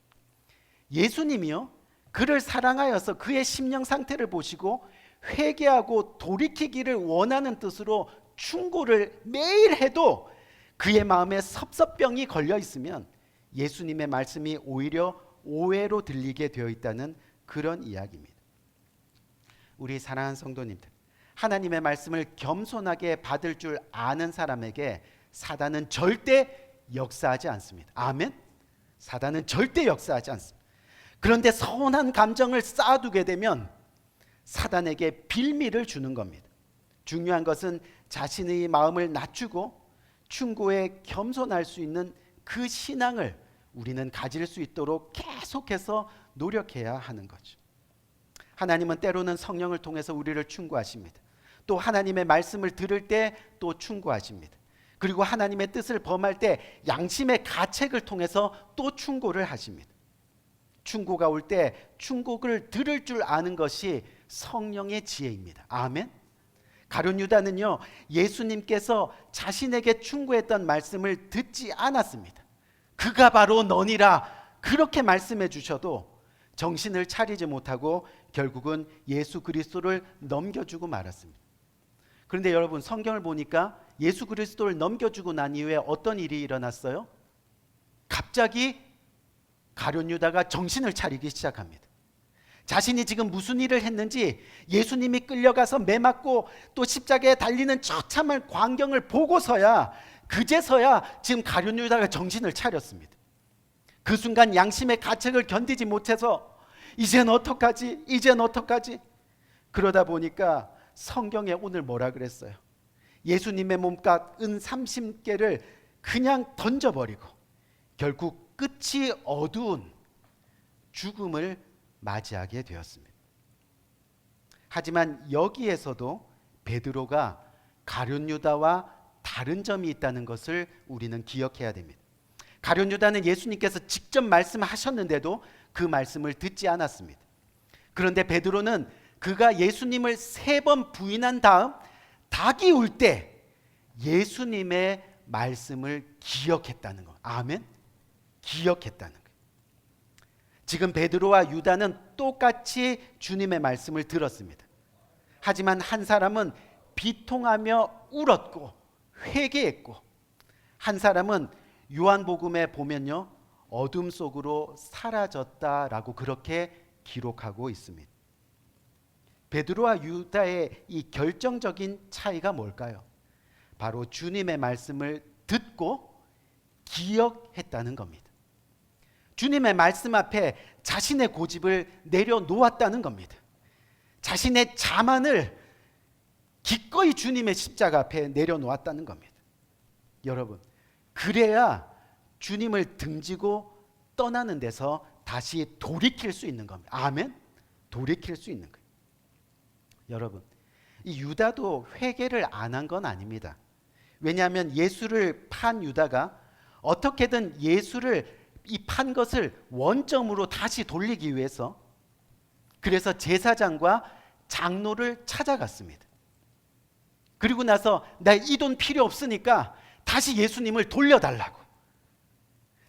Speaker 3: 예수님이요, 그를 사랑하여서 그의 심령 상태를 보시고 회개하고 돌이키기를 원하는 뜻으로 충고를 매일 해도 그의 마음에 섭섭병이 걸려 있으면 예수님의 말씀이 오히려 오해로 들리게 되어 있다는 그런 이야기입니다. 우리 사랑하는 성도님들, 하나님의 말씀을 겸손하게 받을 줄 아는 사람에게 사단은 절대 역사하지 않습니다. 아멘? 사단은 절대 역사하지 않습니다. 그런데 서운한 감정을 쌓아두게 되면 사단에게 빌미를 주는 겁니다. 중요한 것은 자신의 마음을 낮추고 충고에 겸손할 수 있는 그 신앙을 우리는 가질 수 있도록 계속해서 노력해야 하는 거죠. 하나님은 때로는 성령을 통해서 우리를 충고하십니다. 또 하나님의 말씀을 들을 때 또 충고하십니다. 그리고 하나님의 뜻을 범할 때 양심의 가책을 통해서 또 충고를 하십니다. 충고가 올 때 충고를 들을 줄 아는 것이 성령의 지혜입니다. 아멘. 가룟 유다는요, 예수님께서 자신에게 충고했던 말씀을 듣지 않았습니다. 그가 바로 너니라 그렇게 말씀해 주셔도 정신을 차리지 못하고 결국은 예수 그리스도를 넘겨주고 말았습니다. 그런데 여러분, 성경을 보니까 예수 그리스도를 넘겨주고 난 이후에 어떤 일이 일어났어요? 갑자기 가룟 유다가 정신을 차리기 시작합니다. 자신이 지금 무슨 일을 했는지 예수님이 끌려가서 매 맞고 또 십자가에 달리는 처참한 광경을 보고서야, 그제서야 지금 가룟 유다가 정신을 차렸습니다. 그 순간 양심의 가책을 견디지 못해서 이젠 어떡하지? 이젠 어떡하지? 그러다 보니까 성경에 오늘 뭐라 그랬어요? 예수님의 몸값 은 30개를 그냥 던져버리고 결국 끝이 어두운 죽음을 맞이하게 되었습니다. 하지만 여기에서도 베드로가 가룟 유다와 다른 점이 있다는 것을 우리는 기억해야 됩니다. 가룟 유다는 예수님께서 직접 말씀하셨는데도 그 말씀을 듣지 않았습니다. 그런데 베드로는 그가 예수님을 3번 부인한 다음 닭이 울 때 예수님의 말씀을 기억했다는 것. 아멘. 기억했다는 것. 지금 베드로와 유다는 똑같이 주님의 말씀을 들었습니다. 하지만 한 사람은 비통하며 울었고 회개했고, 한 사람은 요한복음에 보면요, 어둠 속으로 사라졌다라고 그렇게 기록하고 있습니다. 베드로와 유다의 이 결정적인 차이가 뭘까요? 바로 주님의 말씀을 듣고 기억했다는 겁니다. 주님의 말씀 앞에 자신의 고집을 내려놓았다는 겁니다. 자신의 자만을 기꺼이 주님의 십자가 앞에 내려놓았다는 겁니다. 여러분, 그래야 주님을 등지고 떠나는 데서 다시 돌이킬 수 있는 겁니다. 아멘? 돌이킬 수 있는 거예요. 여러분, 이 유다도 회개를 안 한 건 아닙니다. 왜냐하면 예수를 판 유다가 어떻게든 예수를 이 판 것을 원점으로 다시 돌리기 위해서, 그래서 제사장과 장로를 찾아갔습니다. 그리고 나서 나 이 돈 필요 없으니까 다시 예수님을 돌려달라고.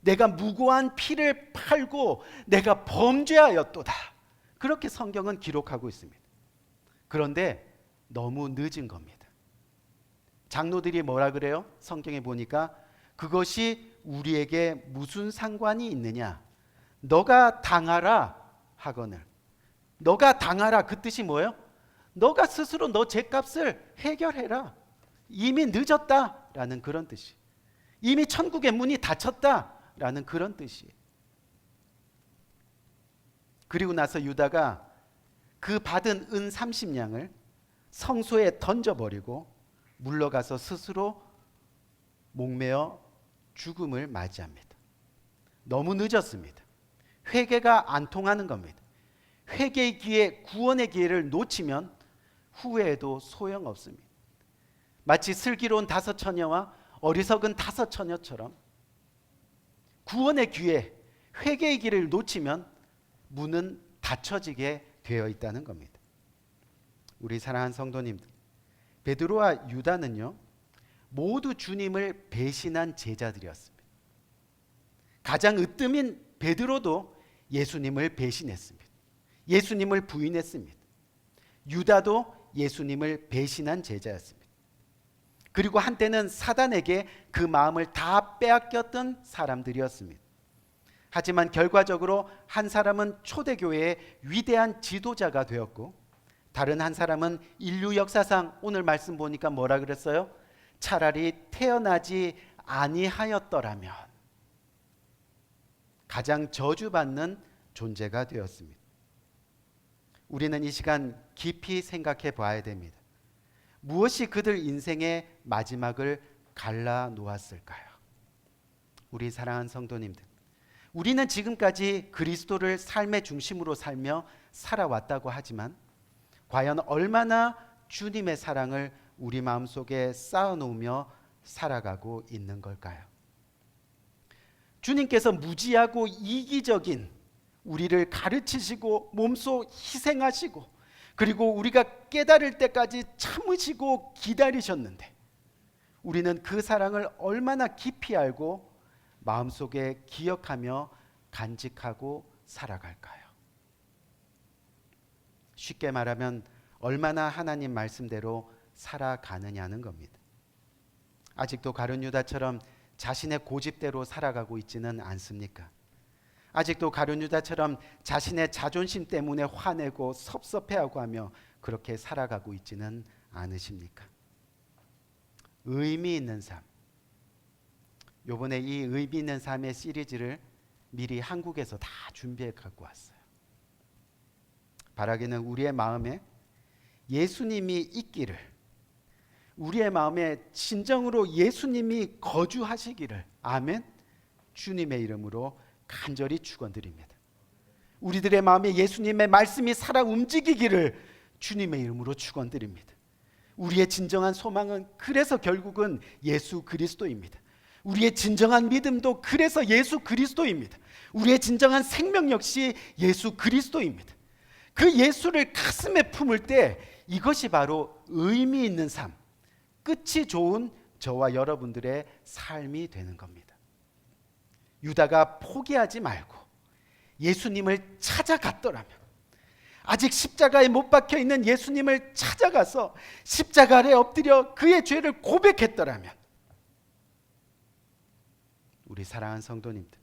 Speaker 3: 내가 무고한 피를 팔고 내가 범죄하였도다. 그렇게 성경은 기록하고 있습니다. 그런데 너무 늦은 겁니다. 장로들이 뭐라 그래요? 성경에 보니까 그것이 우리에게 무슨 상관이 있느냐? 너가 당하라 하거늘. 너가 당하라, 그 뜻이 뭐예요? 너가 스스로 너 죄값을 해결해라. 이미 늦었다라는 그런 뜻이. 이미 천국의 문이 닫혔다라는 그런 뜻이. 그리고 나서 유다가 그 받은 은 30냥을 성소에 던져버리고 물러가서 스스로 목매어 죽음을 맞이합니다. 너무 늦었습니다. 회개가 안 통하는 겁니다. 회개의 기회, 구원의 기회를 놓치면 후회해도 소용없습니다. 마치 슬기로운 5 처녀와 어리석은 5 처녀처럼 구원의 기회, 회개의 기회를 놓치면 문은 닫혀지게 되어 있다는 겁니다. 우리 사랑하는 성도님들, 베드로와 유다는요, 모두 주님을 배신한 제자들이었습니다. 가장 으뜸인 베드로도 예수님을 배신했습니다. 예수님을 부인했습니다. 유다도 예수님을 배신한 제자였습니다. 그리고 한때는 사단에게 그 마음을 다 빼앗겼던 사람들이었습니다. 하지만 결과적으로 한 사람은 초대교회의 위대한 지도자가 되었고, 다른 한 사람은 인류 역사상 오늘 말씀 보니까 뭐라 그랬어요? 차라리 태어나지 아니하였더라면 가장 저주받는 존재가 되었습니다. 우리는 이 시간 깊이 생각해 봐야 됩니다. 무엇이 그들 인생의 마지막을 갈라 놓았을까요? 우리 사랑하는 성도님들, 우리는 지금까지 그리스도를 삶의 중심으로 살며 살아왔다고 하지만 과연 얼마나 주님의 사랑을 우리 마음속에 쌓아놓으며 살아가고 있는 걸까요? 주님께서 무지하고 이기적인 우리를 가르치시고 몸소 희생하시고 그리고 우리가 깨달을 때까지 참으시고 기다리셨는데 우리는 그 사랑을 얼마나 깊이 알고 마음속에 기억하며 간직하고 살아갈까요? 쉽게 말하면 얼마나 하나님 말씀대로 살아가느냐는 겁니다. 아직도 가룟 유다처럼 자신의 고집대로 살아가고 있지는 않습니까? 아직도 가룟 유다처럼 자신의 자존심 때문에 화내고 섭섭해하고 하며 그렇게 살아가고 있지는 않으십니까? 의미 있는 삶. 요번에 이 의미 있는 삶의 시리즈를 미리 한국에서 다 준비해 갖고 왔어요. 바라기는 우리의 마음에 예수님이 있기를, 우리의 마음에 진정으로 예수님이 거주하시기를, 아멘. 주님의 이름으로 간절히 축원드립니다. 우리들의 마음에 예수님의 말씀이 살아 움직이기를 주님의 이름으로 축원드립니다. 우리의 진정한 소망은 그래서 결국은 예수 그리스도입니다. 우리의 진정한 믿음도 그래서 예수 그리스도입니다. 우리의 진정한 생명 역시 예수 그리스도입니다. 그 예수를 가슴에 품을 때 이것이 바로 의미 있는 삶, 끝이 좋은 저와 여러분들의 삶이 되는 겁니다. 유다가 포기하지 말고 예수님을 찾아갔더라면, 아직 십자가에 못 박혀 있는 예수님을 찾아가서 십자가 아래 엎드려 그의 죄를 고백했더라면, 우리 사랑하는 성도님들,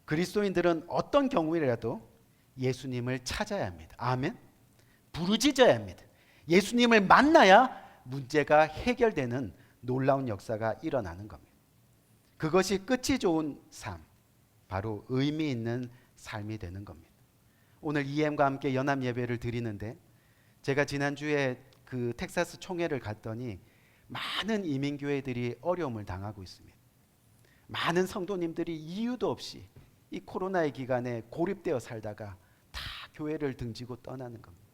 Speaker 3: 그리스도인들은 어떤 경우에라도 예수님을 찾아야 합니다. 아멘. 부르짖어야 합니다. 예수님을 만나야 문제가 해결되는 놀라운 역사가 일어나는 겁니다. 그것이 끝이 좋은 삶, 바로 의미 있는 삶이 되는 겁니다. 오늘 EM과 함께 연합 예배를 드리는데, 제가 지난주에 그 텍사스 총회를 갔더니 많은 이민교회들이 어려움을 당하고 있습니다. 많은 성도님들이 이유도 없이 이 코로나의 기간에 고립되어 살다가 다 교회를 등지고 떠나는 겁니다.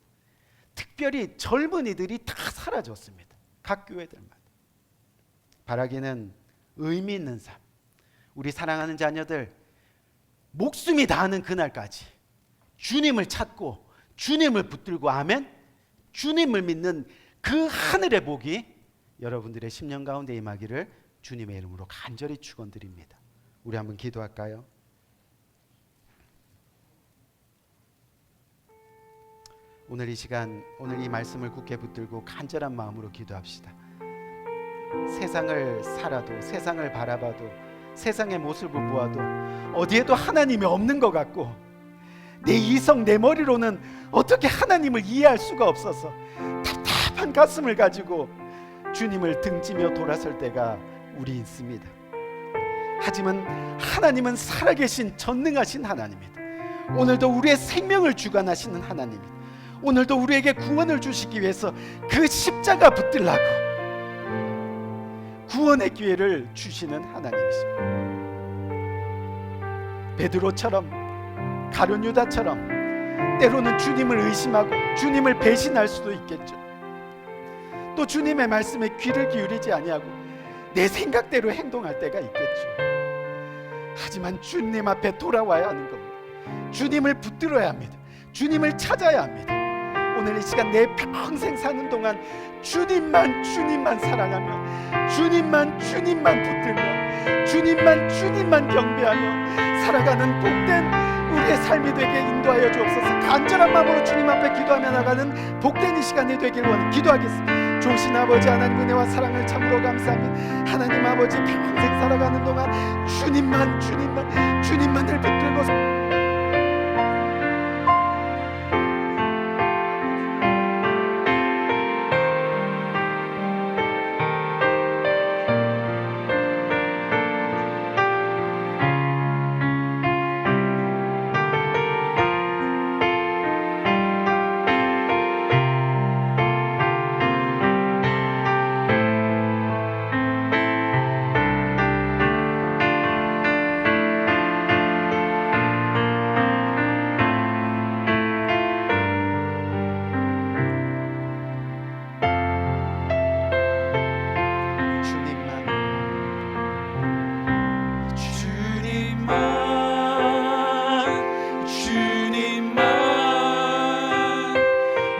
Speaker 3: 특별히 젊은이들이 다 사라졌습니다. 각 교회들마다. 바라기는 의미 있는 삶, 우리 사랑하는 자녀들 목숨이 다하는 그날까지 주님을 찾고 주님을 붙들고, 아멘, 주님을 믿는 그 하늘의 복이 여러분들의 심령 가운데 임하기를 주님의 이름으로 간절히 축원드립니다. 우리 한번 기도할까요? 오늘 이 시간, 오늘 이 말씀을 굳게 붙들고 간절한 마음으로 기도합시다. 세상을 살아도, 세상을 바라봐도, 세상의 모습을 보아도 어디에도 하나님이 없는 것 같고, 내 이성, 내 머리로는 어떻게 하나님을 이해할 수가 없어서 답답한 가슴을 가지고 주님을 등지며 돌아설 때가 우리 있습니다. 하지만 하나님은 살아계신 전능하신 하나님입니다. 오늘도 우리의 생명을 주관하시는 하나님입니다. 오늘도 우리에게 구원을 주시기 위해서 그 십자가 붙들라고 구원의 기회를 주시는 하나님이십니다. 베드로처럼, 가룟 유다처럼 때로는 주님을 의심하고 주님을 배신할 수도 있겠죠. 또 주님의 말씀에 귀를 기울이지 아니하고 내 생각대로 행동할 때가 있겠죠. 하지만 주님 앞에 돌아와야 하는 겁니다. 주님을 붙들어야 합니다. 주님을 찾아야 합니다. 오늘 이 시간 내 평생 사는 동안 주님만 사랑하며 주님만 붙들며 주님만 경배하며 살아가는 복된 우리의 삶이 되게 인도하여 주옵소서. 간절한 마음으로 주님 앞에 기도하며 나가는 복된 이 시간이 되길 원해 기도하겠습니다. 좋으신 아버지 하나님 은혜와 사랑을 참으로 감사합니다. 하나님 아버지 평생 살아가는 동안 주님만을 붙들고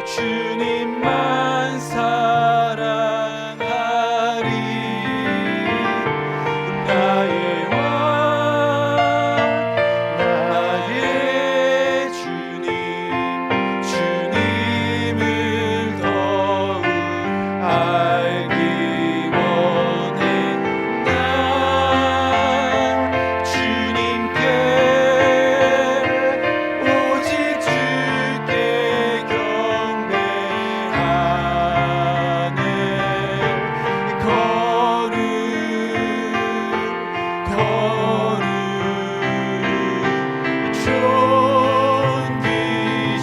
Speaker 4: 주님만 사랑하리. 나의 왕 나의 주님을 더욱 알기 원해. 나 주님께 오직 주께 경배하네. 거룩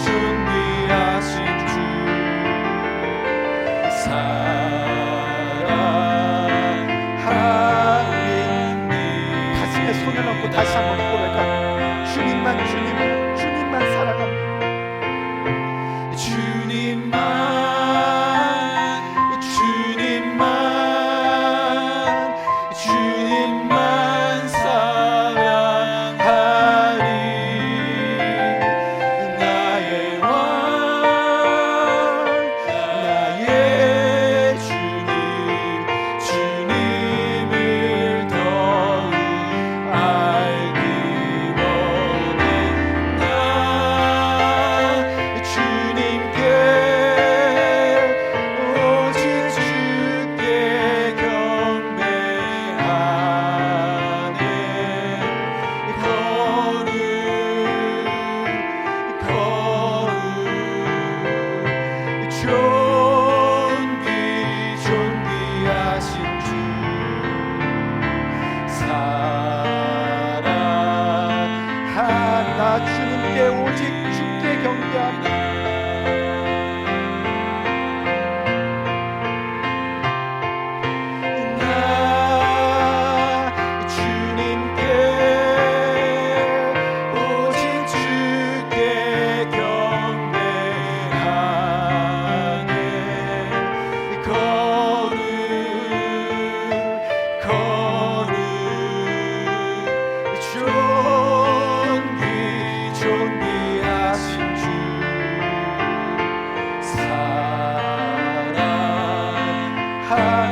Speaker 4: 존귀하신 주 사랑하니.
Speaker 3: 가슴에 손을 얹고 다시 한번 고백합니다. 주님만 사랑합니다.
Speaker 4: 주님만 사랑하리. 나의 왕 나의 주님을 더욱 알기 원해. 나 주님께 오직 주께 경배하네. 존귀하신 주
Speaker 3: 나 주님께 오직 주께 경배합니다.
Speaker 4: 나 주님께 오직 주께 경배하네. 존귀하신 주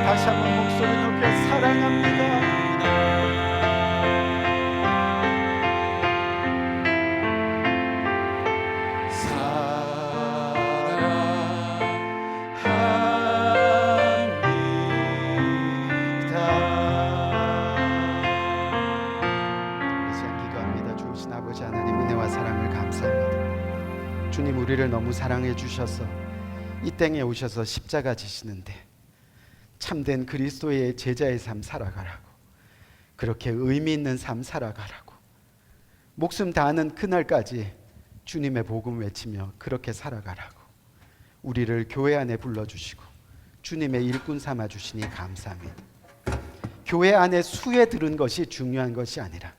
Speaker 3: 다시 한번 목소리 높여 사랑합니다. 기도합니다. 좋으신 아버지 하나님 은혜와 사랑을 감사합니다. 주님 우리를 너무 사랑해 주셔서 이 땅에 오셔서 십자가 지시는데 참된 그리스도의 제자의 삶 살아가라고, 그렇게 의미 있는 삶 살아가라고, 목숨 다하는 그날까지 주님의 복음 외치며 그렇게 살아가라고 우리를 교회 안에 불러주시고 주님의 일꾼 삼아 주시니 감사합니다. 교회 안에 수에 들은 것이 중요한 것이 아니라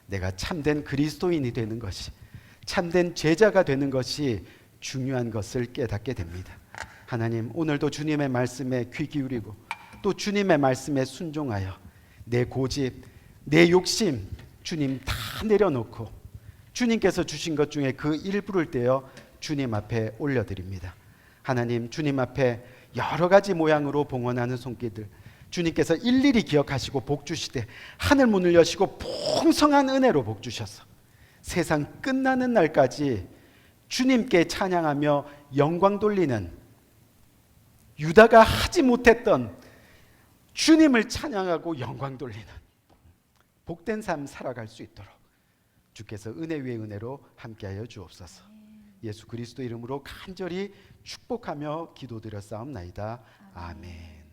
Speaker 3: 내가 참된 그리스도인이 되는 것이, 참된 제자가 되는 것이 중요한 것을 깨닫게 됩니다. 하나님 오늘도 주님의 말씀에 귀 기울이고 또 주님의 말씀에 순종하여 내 고집, 내 욕심 주님 다 내려놓고 주님께서 주신 것 중에 그 일부를 떼어 주님 앞에 올려드립니다. 하나님 주님 앞에 여러 가지 모양으로 봉헌하는 손길들 주님께서 일일이 기억하시고 복 주시되 하늘 문을 여시고 풍성한 은혜로 복 주셔서 세상 끝나는 날까지 주님께 찬양하며 영광 돌리는 유다가 하지 못했던 주님을 찬양하고 영광 돌리는 복된 삶 살아갈 수 있도록 주께서 은혜 위에 은혜로 함께하여 주옵소서. 예수 그리스도 이름으로 간절히 축복하며 기도드렸사옵나이다. 아멘.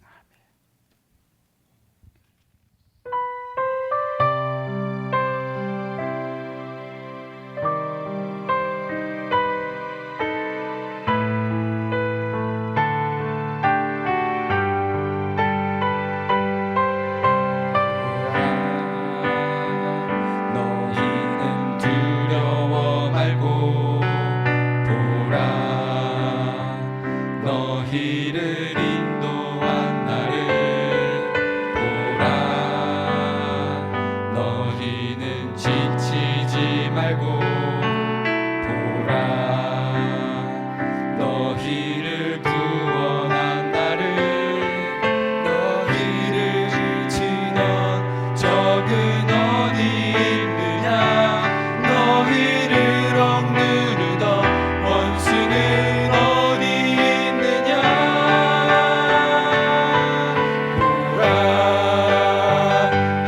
Speaker 4: 너희는 두려워 말고 보라 너희를 인도한 나를 보라 너희는 지치지 말고 보라 너희를 구원한 나를 너희를 치던 적은 어디 있느냐 너희를 억누르던 원수는 어디 있느냐 보라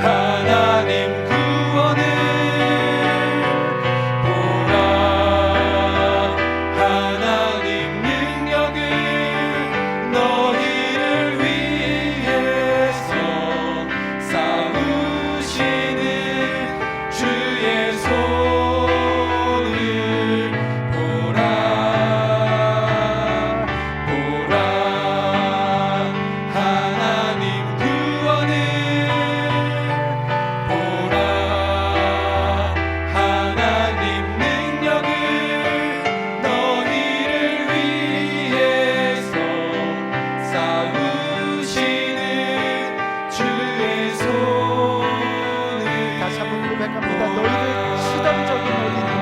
Speaker 4: 하나님 구원을 보라 하나님 능력을 너희를 위해서 싸우시는 주의 손을 보라 보라 하나님 구원을 보라 하나님 능력을 너희를 위해서 싸우시는 주의 손을
Speaker 3: 다시 한번 고백합니다. 너희를 치던 적이 어디냐?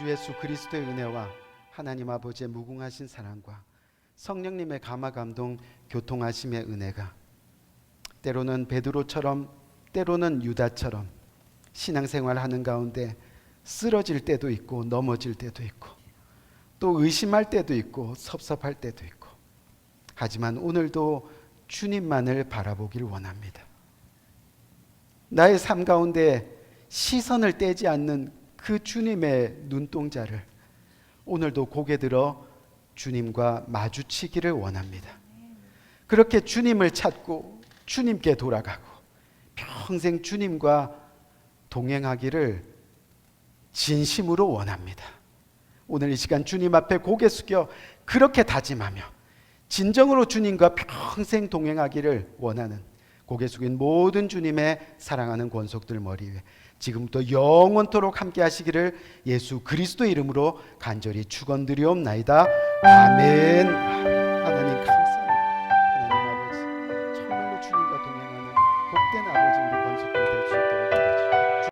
Speaker 3: 예수 그리스도의 은혜와 하나님 아버지의 무궁하신 사랑과 성령님의 감화 감동 교통하심의 은혜가 때로는 베드로처럼 때로는 유다처럼 신앙생활하는 가운데 쓰러질 때도 있고 넘어질 때도 있고 또 의심할 때도 있고 섭섭할 때도 있고 하지만 오늘도 주님만을 바라보길 원합니다. 나의 삶 가운데 시선을 떼지 않는 그 주님의 눈동자를 오늘도 고개 들어 주님과 마주치기를 원합니다. 그렇게 주님을 찾고 주님께 돌아가고 평생 주님과 동행하기를 진심으로 원합니다. 오늘 이 시간 주님 앞에 고개 숙여 그렇게 다짐하며 진정으로 주님과 평생 동행하기를 원하는 고개 숙인 모든 주님의 사랑하는 권속들 머리 위에 지금부터 영원토록 함께 하시기를 예수 그리스도 이름으로 간절히 축원드리옵나이다. 아멘. 하나님 감사합니다. 하나님 아버지 정말로 주님과 동행하는 복된 아버지